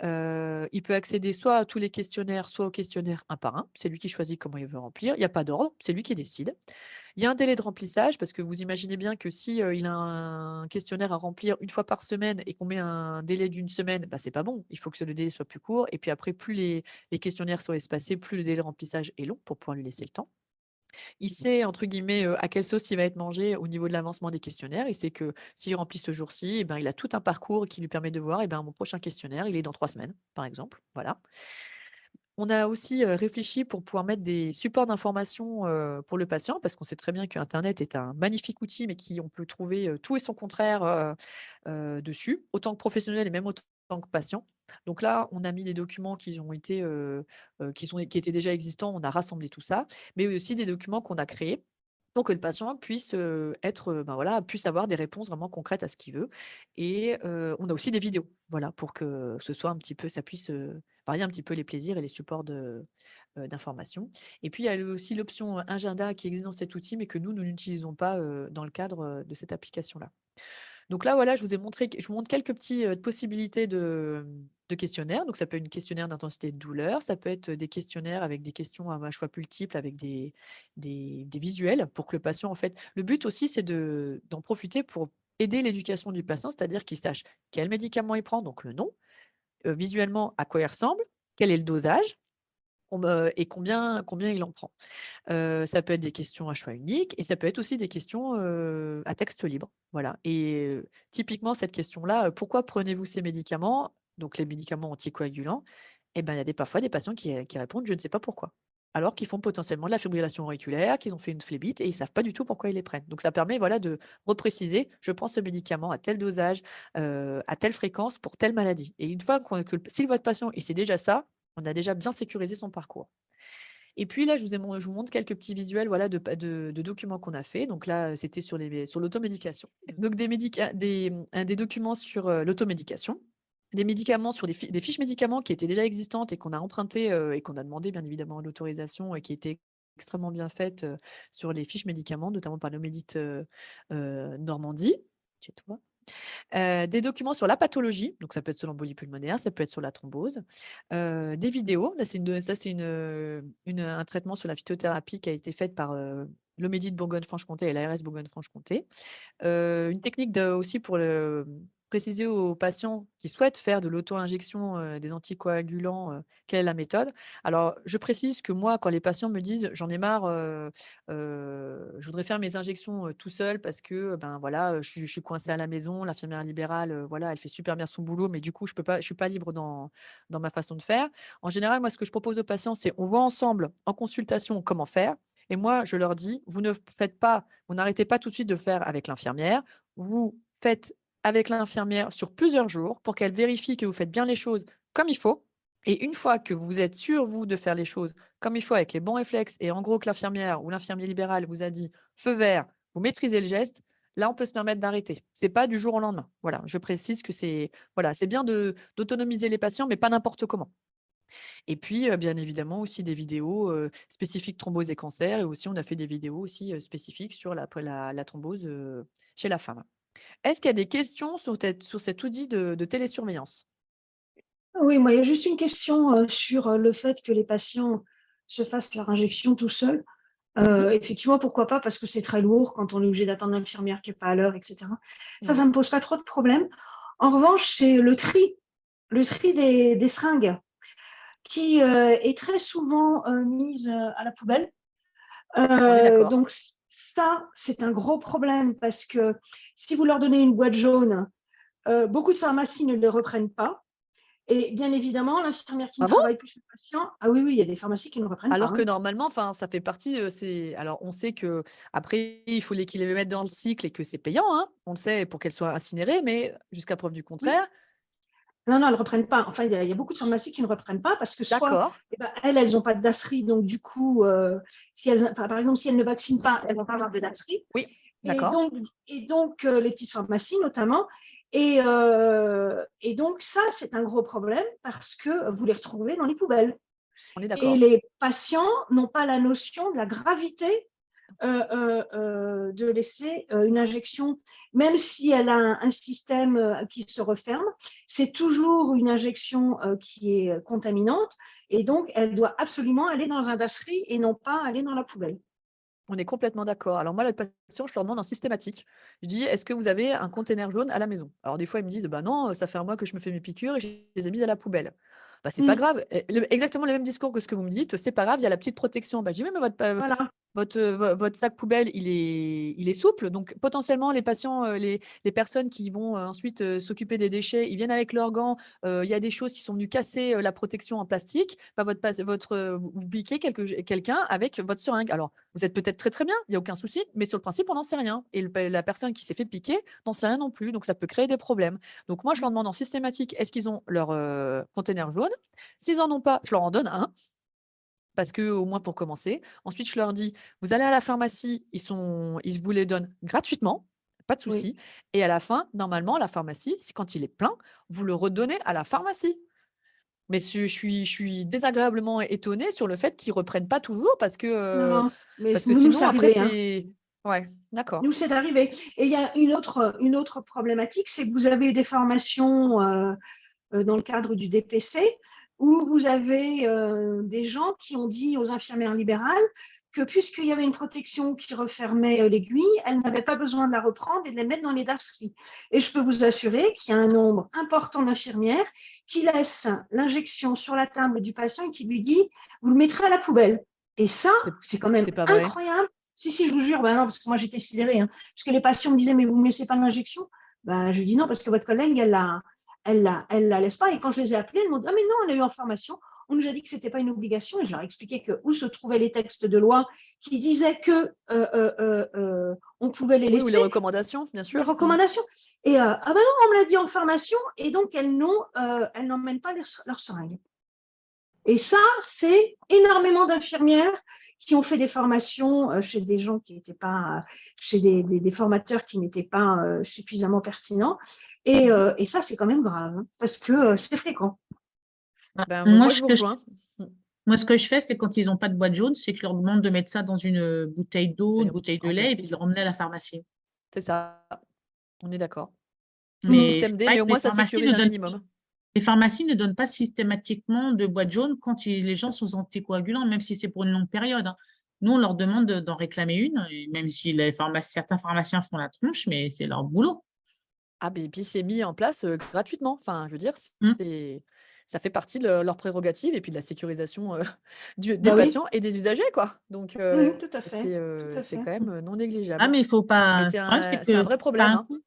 Il peut accéder soit à tous les questionnaires, soit aux questionnaires un par un. C'est lui qui choisit comment il veut remplir. Il n'y a pas d'ordre, c'est lui qui décide. Il y a un délai de remplissage parce que vous imaginez bien que si, il a un questionnaire à remplir une fois par semaine et qu'on met un délai d'une semaine, bah, c'est pas bon. Il faut que le délai soit plus court et puis après plus les questionnaires sont espacés, plus le délai de remplissage est long pour pouvoir lui laisser le temps. Il sait entre guillemets, à quelle sauce il va être mangé au niveau de l'avancement des questionnaires. Il sait que s'il remplit ce jour-ci et ben, il a tout un parcours qui lui permet de voir et ben, mon prochain questionnaire, il est dans 3 semaines, par exemple. Voilà. On a aussi, réfléchi pour pouvoir mettre des supports d'information, pour le patient parce qu'on sait très bien qu'internet est un magnifique outil, mais on peut trouver, tout et son contraire, dessus, autant que professionnel et même autant que patient. Donc là, on a mis des documents qui étaient déjà existants, on a rassemblé tout ça, mais aussi des documents qu'on a créés pour que le patient puisse, ben, voilà, puisse avoir des réponses vraiment concrètes à ce qu'il veut et on a aussi des vidéos, voilà, pour que ce soit un petit peu ça puisse, varier un petit peu les plaisirs et les supports d'information. Et puis, il y a aussi l'option agenda qui existe dans cet outil, mais que nous n'utilisons pas dans le cadre de cette application-là. Donc là, voilà, je vous montre quelques petites possibilités de questionnaires. Donc, ça peut être une questionnaire d'intensité de douleur, ça peut être des questionnaires avec des questions à choix multiples, avec des visuels pour que le patient, en fait, le but aussi, c'est d'en profiter pour aider l'éducation du patient, c'est-à-dire qu'il sache quel médicament il prend, donc le nom, visuellement à quoi il ressemble, quel est le dosage et combien il en prend. Ça peut être des questions à choix unique et ça peut être aussi des questions, à texte libre. Voilà et typiquement cette question-là, «Pourquoi prenez-vous ces médicaments?» donc les médicaments anticoagulants et ben, il y a parfois des patients qui répondent: «Je ne sais pas pourquoi». Alors qu'ils font potentiellement de la fibrillation auriculaire, qu'ils ont fait une phlébite et ils savent pas du tout pourquoi ils les prennent. Donc ça permet, voilà, de repréciser: «Je prends ce médicament à tel dosage, à telle fréquence pour telle maladie» et une fois si votre patient il sait déjà ça, on a déjà bien sécurisé son parcours. Et puis là, je vous montre quelques petits visuels, voilà, de documents qu'on a fait. Donc là, c'était sur l'automédication. Donc des documents sur, l'automédication, des médicaments sur des fiches médicaments qui étaient déjà existantes et qu'on a empruntées, et qu'on a demandé bien évidemment l'autorisation et qui étaient extrêmement bien faites, sur les fiches médicaments, notamment par l'Omédite, Normandie, chez toi. Des documents sur la pathologie, donc ça peut être sur l'embolie pulmonaire, ça peut être sur la thrombose. Des vidéos, là c'est un traitement sur la phytothérapie qui a été faite par, l'Omédite Bourgogne-Franche-Comté et l'ARS Bourgogne-Franche-Comté. Une technique aussi pour préciser aux patients qui souhaitent faire de l'auto-injection, des anticoagulants, quelle est la méthode. Alors, je précise que moi, quand les patients me disent: «J'en ai marre, je voudrais faire mes injections, tout seul parce que, ben, voilà, je suis coincé à la maison, l'infirmière libérale, voilà, elle fait super bien son boulot, mais du coup, je suis pas libre dans ma façon de faire». En général, moi, ce que je propose aux patients, c'est on voit ensemble en consultation comment faire et moi, je leur dis: vous n'arrêtez pas tout de suite de faire avec l'infirmière, vous faites avec l'infirmière sur plusieurs jours pour qu'elle vérifie que vous faites bien les choses comme il faut et une fois que vous êtes sûr, vous, de faire les choses comme il faut avec les bons réflexes et en gros que l'infirmière ou l'infirmier libéral vous a dit: «Feu vert», vous maîtrisez le geste, là, on peut se permettre d'arrêter. C'est pas du jour au lendemain. Voilà, je précise que c'est bien d'autonomiser les patients, mais pas n'importe comment. Et puis, bien évidemment aussi des vidéos, spécifiques thrombose et cancer et aussi on a fait des vidéos aussi, spécifiques sur la thrombose, chez la femme. Est-ce qu'il y a des questions sur cet outil de télésurveillance? Oui, moi, il y a juste une question, sur, le fait que les patients se fassent leur injection tout seuls. Mmh. Effectivement, pourquoi pas? Parce que c'est très lourd quand on est obligé d'attendre l'infirmière qui est pas à l'heure et cetera. Ça Ouais. me pose pas trop de problème. En revanche, c'est le tri des seringues qui, est très souvent, mise, à la poubelle. On est d'accord. Donc ça, c'est un gros problème parce que si vous leur donnez une boîte jaune, beaucoup de pharmacies ne les reprennent pas. Et bien évidemment, l'infirmière qui ne Ah bon? travaille plus sur le patient, ah oui, oui, il y a des pharmacies qui ne reprennent pas, Alors que hein. normalement, enfin, ça fait partie, alors on sait qu'après il faut les mettre dans le cycle et que c'est payant, hein, on le sait pour qu'elles soient incinérées, mais jusqu'à preuve du Oui. contraire. Non, non, elles ne reprennent pas. Enfin, il y a beaucoup de pharmacies qui ne reprennent pas parce que soit, D'accord. eh ben, elles n'ont pas de DASRI, donc du coup, si enfin, par exemple, si elles ne vaccinent pas, elles ne vont pas avoir de DASRI. Oui, Et d'accord. donc, les petites pharmacies notamment. Et donc, ça, c'est un gros problème parce que vous les retrouvez dans les poubelles. On est Et d'accord. les patients n'ont pas la notion de la gravité de laisser une injection, même si elle a un système qui se referme, c'est toujours une injection qui est contaminante et donc elle doit absolument aller dans un dasserie et non pas aller dans la poubelle. On est complètement d'accord. Alors moi, les patients, je leur demande en systématique. Je dis: «Est-ce que vous avez un container jaune à la maison?» Alors des fois, ils me disent: «Bah non, ça fait un mois que je me fais mes piqûres et je les ai mises à la poubelle». Bah, c'est pas Mm, grave. Exactement le même discours que ce que vous me dites: «C'est pas grave, il y a la petite protection». Bah, je dis: «Oui, mais voilà. votre sac poubelle, il est souple, donc potentiellement les patients, les personnes qui vont, ensuite, s'occuper des déchets, ils viennent avec leurs gants, il y a des choses qui sont venues casser, la protection en plastique, bah, vous piquez quelqu'un avec votre seringue. Alors, vous êtes peut-être très, très bien, il y a aucun souci, mais sur le principe, on n'en sait rien et la personne qui s'est fait piquer n'en sait rien non plus, donc ça peut créer des problèmes. Donc moi, je leur demande en systématique, est-ce qu'ils ont leur, container jaune? S'ils en ont pas, je leur en donne un. Parce que au moins pour commencer. Ensuite, je leur dis: «Vous allez à la pharmacie, ils vous les donnent gratuitement, pas de Oui. souci et à la fin, normalement, la pharmacie, si quand il est plein, vous le redonnez à la pharmacie». Mais je suis désagréablement étonnée sur le fait qu'ils reprennent pas toujours Non, non, mais parce que nous, c'est sinon après arrivé, hein. c'est ouais, d'accord. Nous, c'est arrivé. Et il y a une autre problématique, c'est que vous avez eu des formations dans le cadre du DPC, où vous avez des gens qui ont dit aux infirmières libérales que puisqu'il y avait une protection qui refermait l'aiguille, elles n'avaient pas besoin de la reprendre et de la mettre dans les dasseries. Et je peux vous assurer qu'il y a un nombre important d'infirmières qui laissent l'injection sur la table du patient et qui lui dit « vous le mettrez à la poubelle ». Et ça, C'est c'est quand même c'est pas vrai? incroyable. Si, si, je vous jure, ben non, parce que moi j'étais sidérée, hein, parce que les patients me disaient « mais vous ne me laissez pas l'injection ?» Ben, je dis non, parce que votre collègue, elle la laisse pas. Et quand je les ai appelés, elles m'ont dit, ah, mais non, on a eu en formation, on nous a dit que c'était pas une obligation. Et je leur ai expliqué que où se trouvaient les textes de loi qui disaient que on pouvait les Oui, ou les laisser, recommandations, bien les sûr. Mmh. recommandations. Et ah ben non, on me l'a dit en formation, et donc elles n'emmènent pas leurs seringues. Et ça, c'est énormément d'infirmières qui ont fait des formations chez des gens qui n'étaient pas, chez des formateurs qui n'étaient pas suffisamment pertinents. Mmh. Et ça, c'est quand même grave, hein, parce que c'est fréquent. Bah, Ben, moi, moi je vous rejoins. Mmh. ce que je fais, c'est quand ils n'ont pas de boîte jaune, c'est que je leur demande de mettre ça dans une bouteille d'eau, une Bouteille bouteille de en lait et puis de plastique. le ramener à la pharmacie. C'est ça, on est d'accord. C'est du Mais système c'est D, vrai mais que au moins ça sécurise un minimum. les pharmacies ne donnent pas systématiquement de boîte jaune quand les gens sont anticoagulants, même si c'est pour une longue période, hein. Nous, on leur demande d'en réclamer une, et même si certains pharmaciens font la tronche, mais c'est leur boulot. Ah beh, et puis c'est mis en place, gratuitement. Enfin, je veux dire, Mm. c'est ça fait partie de leur prérogative et puis de la sécurisation, des Bah oui, patients et des usagers, quoi. Donc tout à fait, tout à c'est fait. quand même, non Ah, négligeable. mais il faut Mais pas. Le problème, c'est c'est un que vrai pas problème, un hein. coup,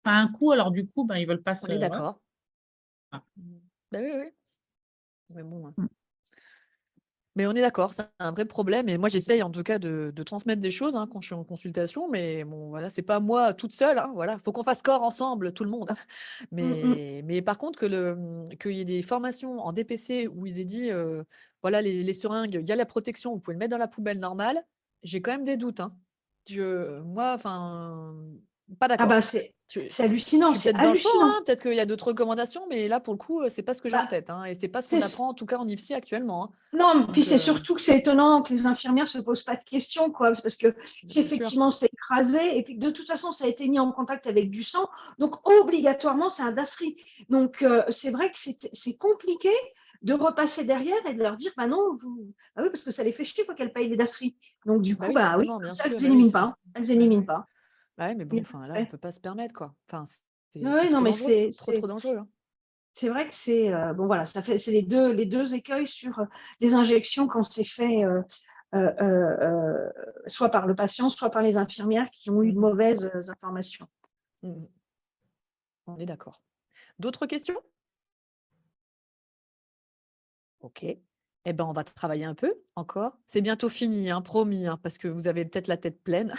pas un coup, alors du coup, ben, ils veulent pas On se. est Voilà. d'accord. Ah. Mmh. Bah, oui, oui. Mais bon, hein. Mm. Mais on est d'accord, c'est un vrai problème et moi j'essaye en tout cas de transmettre des choses, hein, quand je suis en consultation, mais bon voilà, c'est pas moi toute seule, hein, voilà. Faut qu'on fasse corps ensemble, tout le monde. Mm, mm. Mais par contre qu'il y ait des formations en DPC où ils aient dit, voilà les seringues, il y a la protection, vous pouvez le mettre dans la poubelle normale, j'ai quand même des doutes, hein. Moi, enfin, pas Ah bah d'accord. Je je hallucinant, suis c'est peut-être dans le faux, hallucinant. hein, peut-être qu'il y a d'autres recommandations, mais là pour le coup, c'est pas ce que j'ai en Bah, tête, hein, et c'est pas ce qu'on c'est apprend en tout cas en IFSI actuellement, hein. Non, puis Donc c'est surtout que c'est étonnant que les infirmières se posent pas de questions, quoi, parce que si bien sûr. effectivement c'est écrasé, et puis de toute façon ça a été mis en contact avec du sang, donc obligatoirement c'est un DASRI. Donc c'est vrai que c'est compliqué de repasser derrière et de leur dire, bah non, ah oui, parce que ça les fait chier quoi qu'elles payent des DASRI. Donc du Bah coup, oui, bah oui, forcément, comme bien ça elles sûr, bah oui, n'éliminent c'est pas, elles bah n'éliminent ouais. pas. Bah ouais, mais bon, Oui, tout enfin à là, on fait. peut pas se permettre, quoi. Enfin, c'est Oui, non, trop mais dangereux, trop dangereux, hein. c'est vrai que c'est bon voilà, ça fait c'est les deux écueils sur les injections quand c'est fait euh, euh, euh, soit par le patient, soit par les infirmières qui ont eu de Mmh mh. mauvaises informations. Mmh mh. On est d'accord. D'autres questions? OK. Eh ben, on va travailler un peu encore. C'est bientôt fini, hein, promis, hein, parce que vous avez peut-être la tête pleine.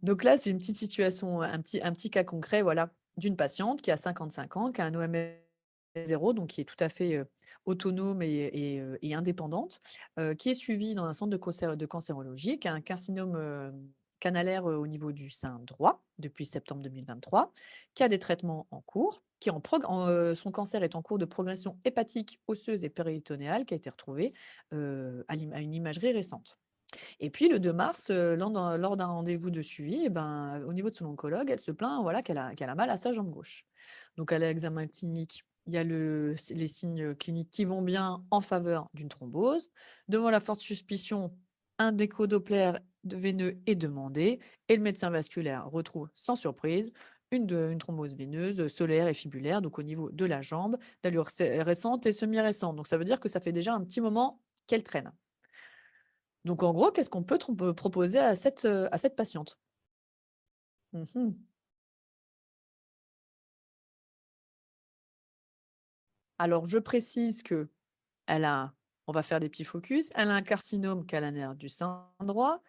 Donc là, c'est une petite situation, un petit cas concret, voilà, d'une patiente qui a 55 ans, qui a un OMS 0, donc qui est tout à fait, autonome et indépendante, qui est suivie dans un centre de cancérologie, qui a un carcinome, canalaire au niveau du sein droit depuis septembre 2023, qui a des traitements en cours, son cancer est en cours de progression hépatique, osseuse et péritonéale, qui a été retrouvé à une imagerie récente. Et puis le 2 mars, lors d'un rendez-vous de suivi, au niveau de son oncologue, elle se plaint voilà, qu'elle a mal à sa jambe gauche. Donc à l'examen clinique, il y a les signes cliniques qui vont bien en faveur d'une thrombose. Devant la forte suspicion, un écho-doppler veineux est demandé et le médecin vasculaire retrouve sans surprise une thrombose veineuse solaire et fibulaire, donc au niveau de la jambe, d'allure récente et semi-récente. Donc ça veut dire que ça fait déjà un petit moment qu'elle traîne. Donc en gros, qu'est-ce qu'on peut proposer à cette patiente? Mmh. Alors je précise que elle a on va faire des petits focus, elle a un carcinome calanaire du sein droit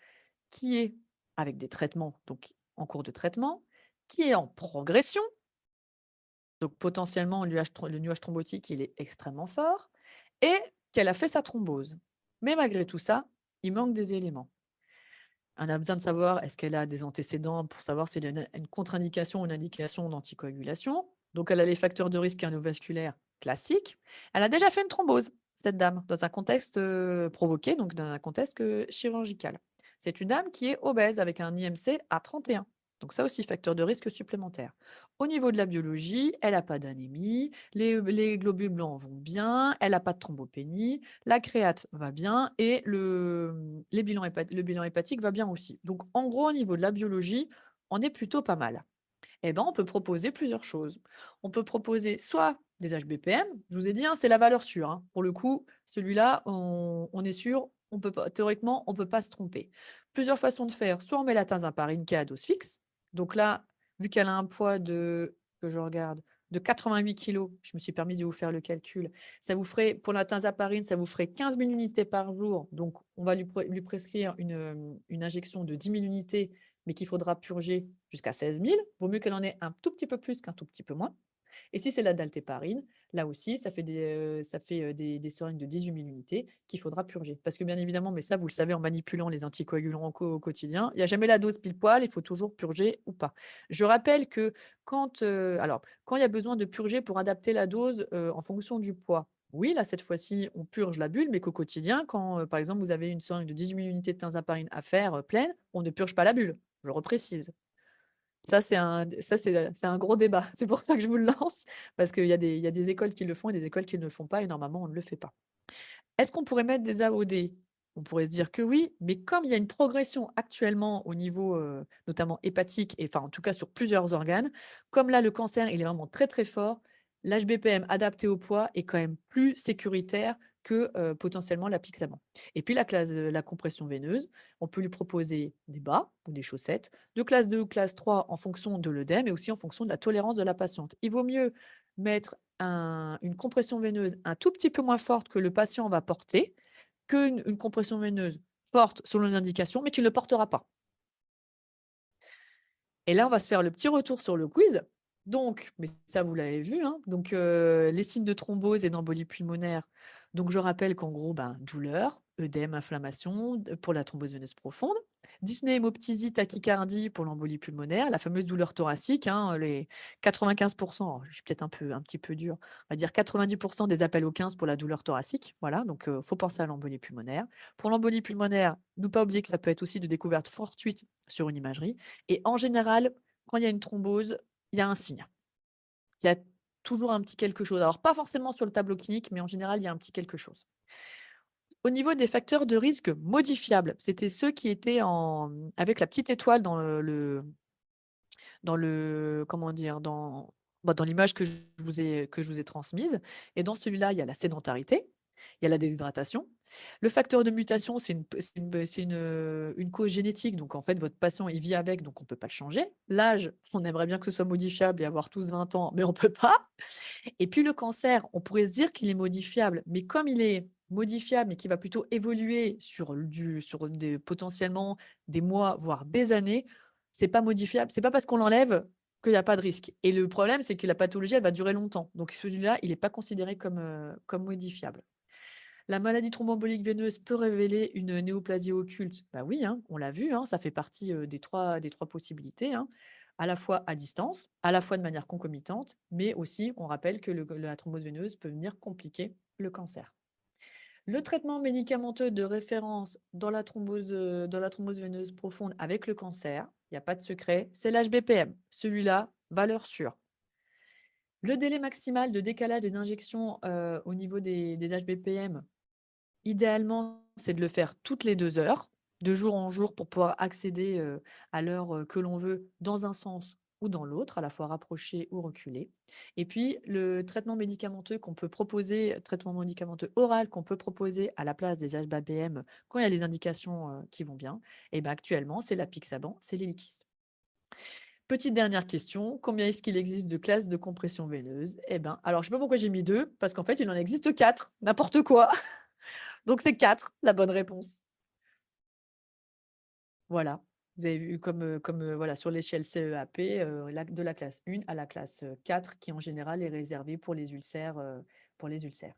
qui est avec des traitements, donc en cours de traitement, qui est en progression, donc potentiellement le nuage thrombotique, il est extrêmement fort et qu'elle a fait sa thrombose. Mais malgré tout ça, il manque des éléments. On a besoin de savoir est-ce qu'elle a des antécédents pour savoir s'il y a une contre-indication ou une indication d'anticoagulation. Donc, elle a les facteurs de risque cardiovasculaires classiques. Elle a déjà fait une thrombose, cette dame, dans un contexte provoqué, donc dans un contexte chirurgical. C'est une dame qui est obèse avec un IMC à 31. Donc ça aussi, facteur de risque supplémentaire. Au niveau de la biologie, elle n'a pas d'anémie, les globules blancs vont bien, elle n'a pas de thrombopénie, la créate va bien et le bilan hépatique va bien aussi. Donc, en gros, au niveau de la biologie, on est plutôt pas mal. Eh ben, on peut proposer plusieurs choses. On peut proposer soit des HBPM, je vous ai dit, hein, c'est la valeur sûre, hein. Pour le coup, celui-là, on est sûr, théoriquement, on ne peut pas se tromper. Plusieurs façons de faire. Soit on met la tinzaparine qui est à dose fixe. Donc là, vu qu'elle a un poids que je regarde, de 88 kg, je me suis permis de vous faire le calcul, ça vous ferait, pour la tinzaparine, ça vous ferait 15 000 unités par jour. Donc, on va lui prescrire une injection de 10 000 unités, mais qu'il faudra purger jusqu'à 16 000. Vaut mieux qu'elle en ait un tout petit peu plus qu'un tout petit peu moins. Et si c'est la daltéparine, là aussi, ça fait des seringues de 18 000 unités qu'il faudra purger. Parce que bien évidemment, mais ça, vous le savez en manipulant les anticoagulants au quotidien, il n'y a jamais la dose pile poil, il faut toujours purger ou pas. Je rappelle que quand il y a besoin de purger pour adapter la dose en fonction du poids, oui, là, cette fois-ci, on purge la bulle, mais qu'au quotidien, quand, par exemple, vous avez une seringue de 18 000 unités de tinzaparine à faire pleine, on ne purge pas la bulle. Je reprécise. Ça, c'est un gros débat. C'est pour ça que je vous le lance, parce qu'il y a des écoles qui le font et des écoles qui ne le font pas, et normalement, on ne le fait pas. Est-ce qu'on pourrait mettre des AOD? On pourrait se dire que oui, mais comme il y a une progression actuellement au niveau, notamment hépatique, et enfin, en tout cas sur plusieurs organes, comme là, le cancer, il est vraiment très, très fort, l'HBPM adapté au poids est quand même plus sécuritaire que, potentiellement l'apixaban. Et puis la compression veineuse, on peut lui proposer des bas ou des chaussettes de classe 2 ou classe 3 en fonction de l'œdème et aussi en fonction de la tolérance de la patiente. Il vaut mieux mettre une compression veineuse un tout petit peu moins forte que le patient va porter, qu'une compression veineuse forte selon les indications, mais qu'il ne portera pas. Et là, on va se faire le petit retour sur le quiz. Donc, mais ça, vous l'avez vu, hein, donc les signes de thrombose et d'embolie pulmonaire. Donc, je rappelle qu'en gros, douleur, œdème, inflammation pour la thrombose veineuse profonde, dyspnée, hémoptysie, tachycardie pour l'embolie pulmonaire, la fameuse douleur thoracique, hein, les 95%, je suis peut-être un petit peu dur, on va dire 90% des appels au 15 pour la douleur thoracique. Voilà, donc il faut penser à l'embolie pulmonaire. Pour l'embolie pulmonaire, ne pas oublier que ça peut être aussi de découverte fortuite sur une imagerie. Et en général, quand il y a une thrombose, il y a un signe. Il y a toujours un petit quelque chose. Alors, pas forcément sur le tableau clinique, mais en général, il y a un petit quelque chose. Au niveau des facteurs de risque modifiables, c'était ceux qui étaient avec la petite étoile comment dire, dans l'image que je vous ai transmise. Et dans celui-là, il y a la sédentarité, il y a la déshydratation. Le facteur de mutation, c'est une cause génétique. Donc, en fait, votre patient, il vit avec, donc on ne peut pas le changer. L'âge, on aimerait bien que ce soit modifiable et avoir tous 20 ans, mais on ne peut pas. Et puis, le cancer, on pourrait se dire qu'il est modifiable. Mais comme il est modifiable, mais qui va plutôt évoluer sur potentiellement des mois, voire des années, c'est pas modifiable. C'est pas parce qu'on l'enlève qu'il n'y a pas de risque. Et le problème, c'est que la pathologie, elle va durer longtemps. Donc, celui-là, il n'est pas considéré comme modifiable. La maladie thromboembolique veineuse peut révéler une néoplasie occulte. Bah oui, hein, on l'a vu, hein, ça fait partie des trois possibilités, hein, à la fois à distance, à la fois de manière concomitante, mais aussi, on rappelle que la thrombose veineuse peut venir compliquer le cancer. Le traitement médicamenteux de référence dans la thrombose veineuse profonde avec le cancer, il n'y a pas de secret, c'est l'HBPM. Celui-là, valeur sûre. Le délai maximal de décalage des injections au niveau des HBPM, idéalement, c'est de le faire toutes les 2 heures, de jour en jour, pour pouvoir accéder à l'heure que l'on veut dans un sens ou dans l'autre, à la fois rapproché ou reculé. Et puis, le traitement médicamenteux qu'on peut proposer, traitement médicamenteux oral qu'on peut proposer à la place des HBPM quand il y a les indications qui vont bien, et ben actuellement, c'est l'apixaban, c'est l'Eliquis. Petite dernière question, combien est-ce qu'il existe de classes de compression veineuse? Eh ben, alors je ne sais pas pourquoi j'ai mis 2, parce qu'en fait, il en existe 4, n'importe quoi. Donc c'est 4, la bonne réponse. Voilà, vous avez vu comme voilà, sur l'échelle CEAP, de la classe 1 à la classe 4, qui en général est réservée pour les ulcères, pour les ulcères.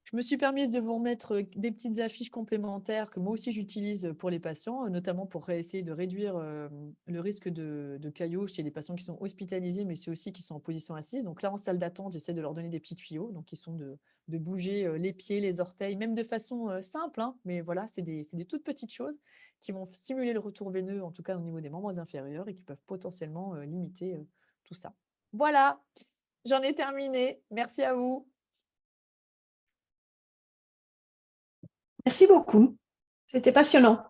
Je me suis permise de vous remettre des petites affiches complémentaires que moi aussi j'utilise pour les patients, notamment pour essayer de réduire le risque de caillots chez les patients qui sont hospitalisés, mais ceux aussi qui sont en position assise. Donc là, en salle d'attente, j'essaie de leur donner des petits tuyaux, donc qui sont de bouger les pieds, les orteils, même de façon simple, hein, mais voilà, c'est des toutes petites choses qui vont stimuler le retour veineux, en tout cas au niveau des membres inférieurs, et qui peuvent potentiellement limiter tout ça. Voilà, j'en ai terminé. Merci à vous. Merci beaucoup. C'était passionnant.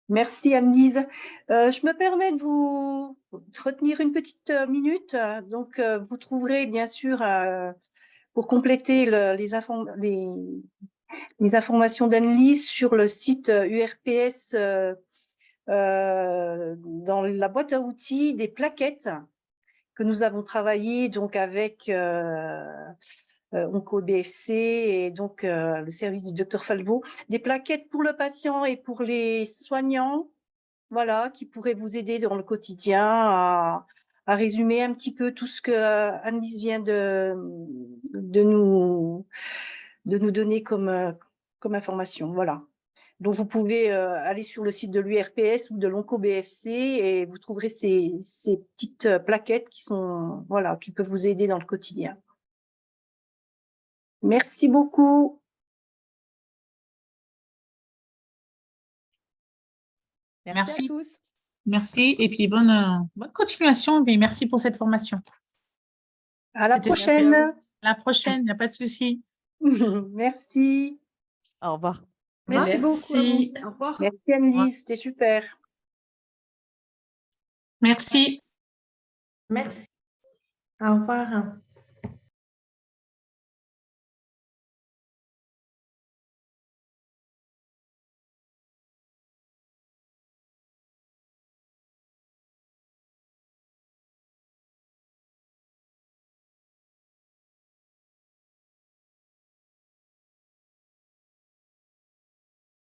Merci Anne-Lise. Je me permets de vous retenir une petite minute. Donc, vous trouverez bien sûr, pour compléter les informations d'Anne-Lise sur le site URPS, dans la boîte à outils, des plaquettes que nous avons travaillées donc avec OncoBFC et donc le service du Dr Falvo, des plaquettes pour le patient et pour les soignants, voilà, qui pourraient vous aider dans le quotidien à résumer un petit peu tout ce que Anne-Lise vient de nous donner comme information. Voilà. Donc, vous pouvez aller sur le site de l'URPS ou de l'OncoBFC et vous trouverez ces petites plaquettes qui sont, voilà, qui peuvent vous aider dans le quotidien. Merci beaucoup. Merci à tous. Merci. Et puis, bonne continuation. Et merci pour cette formation. À la C'était- prochaine. À la prochaine, il n'y a pas de souci. Merci. Au revoir. Merci beaucoup. Merci. Au revoir. Merci Anne-Lise, c'était super. Merci. Merci. Au revoir.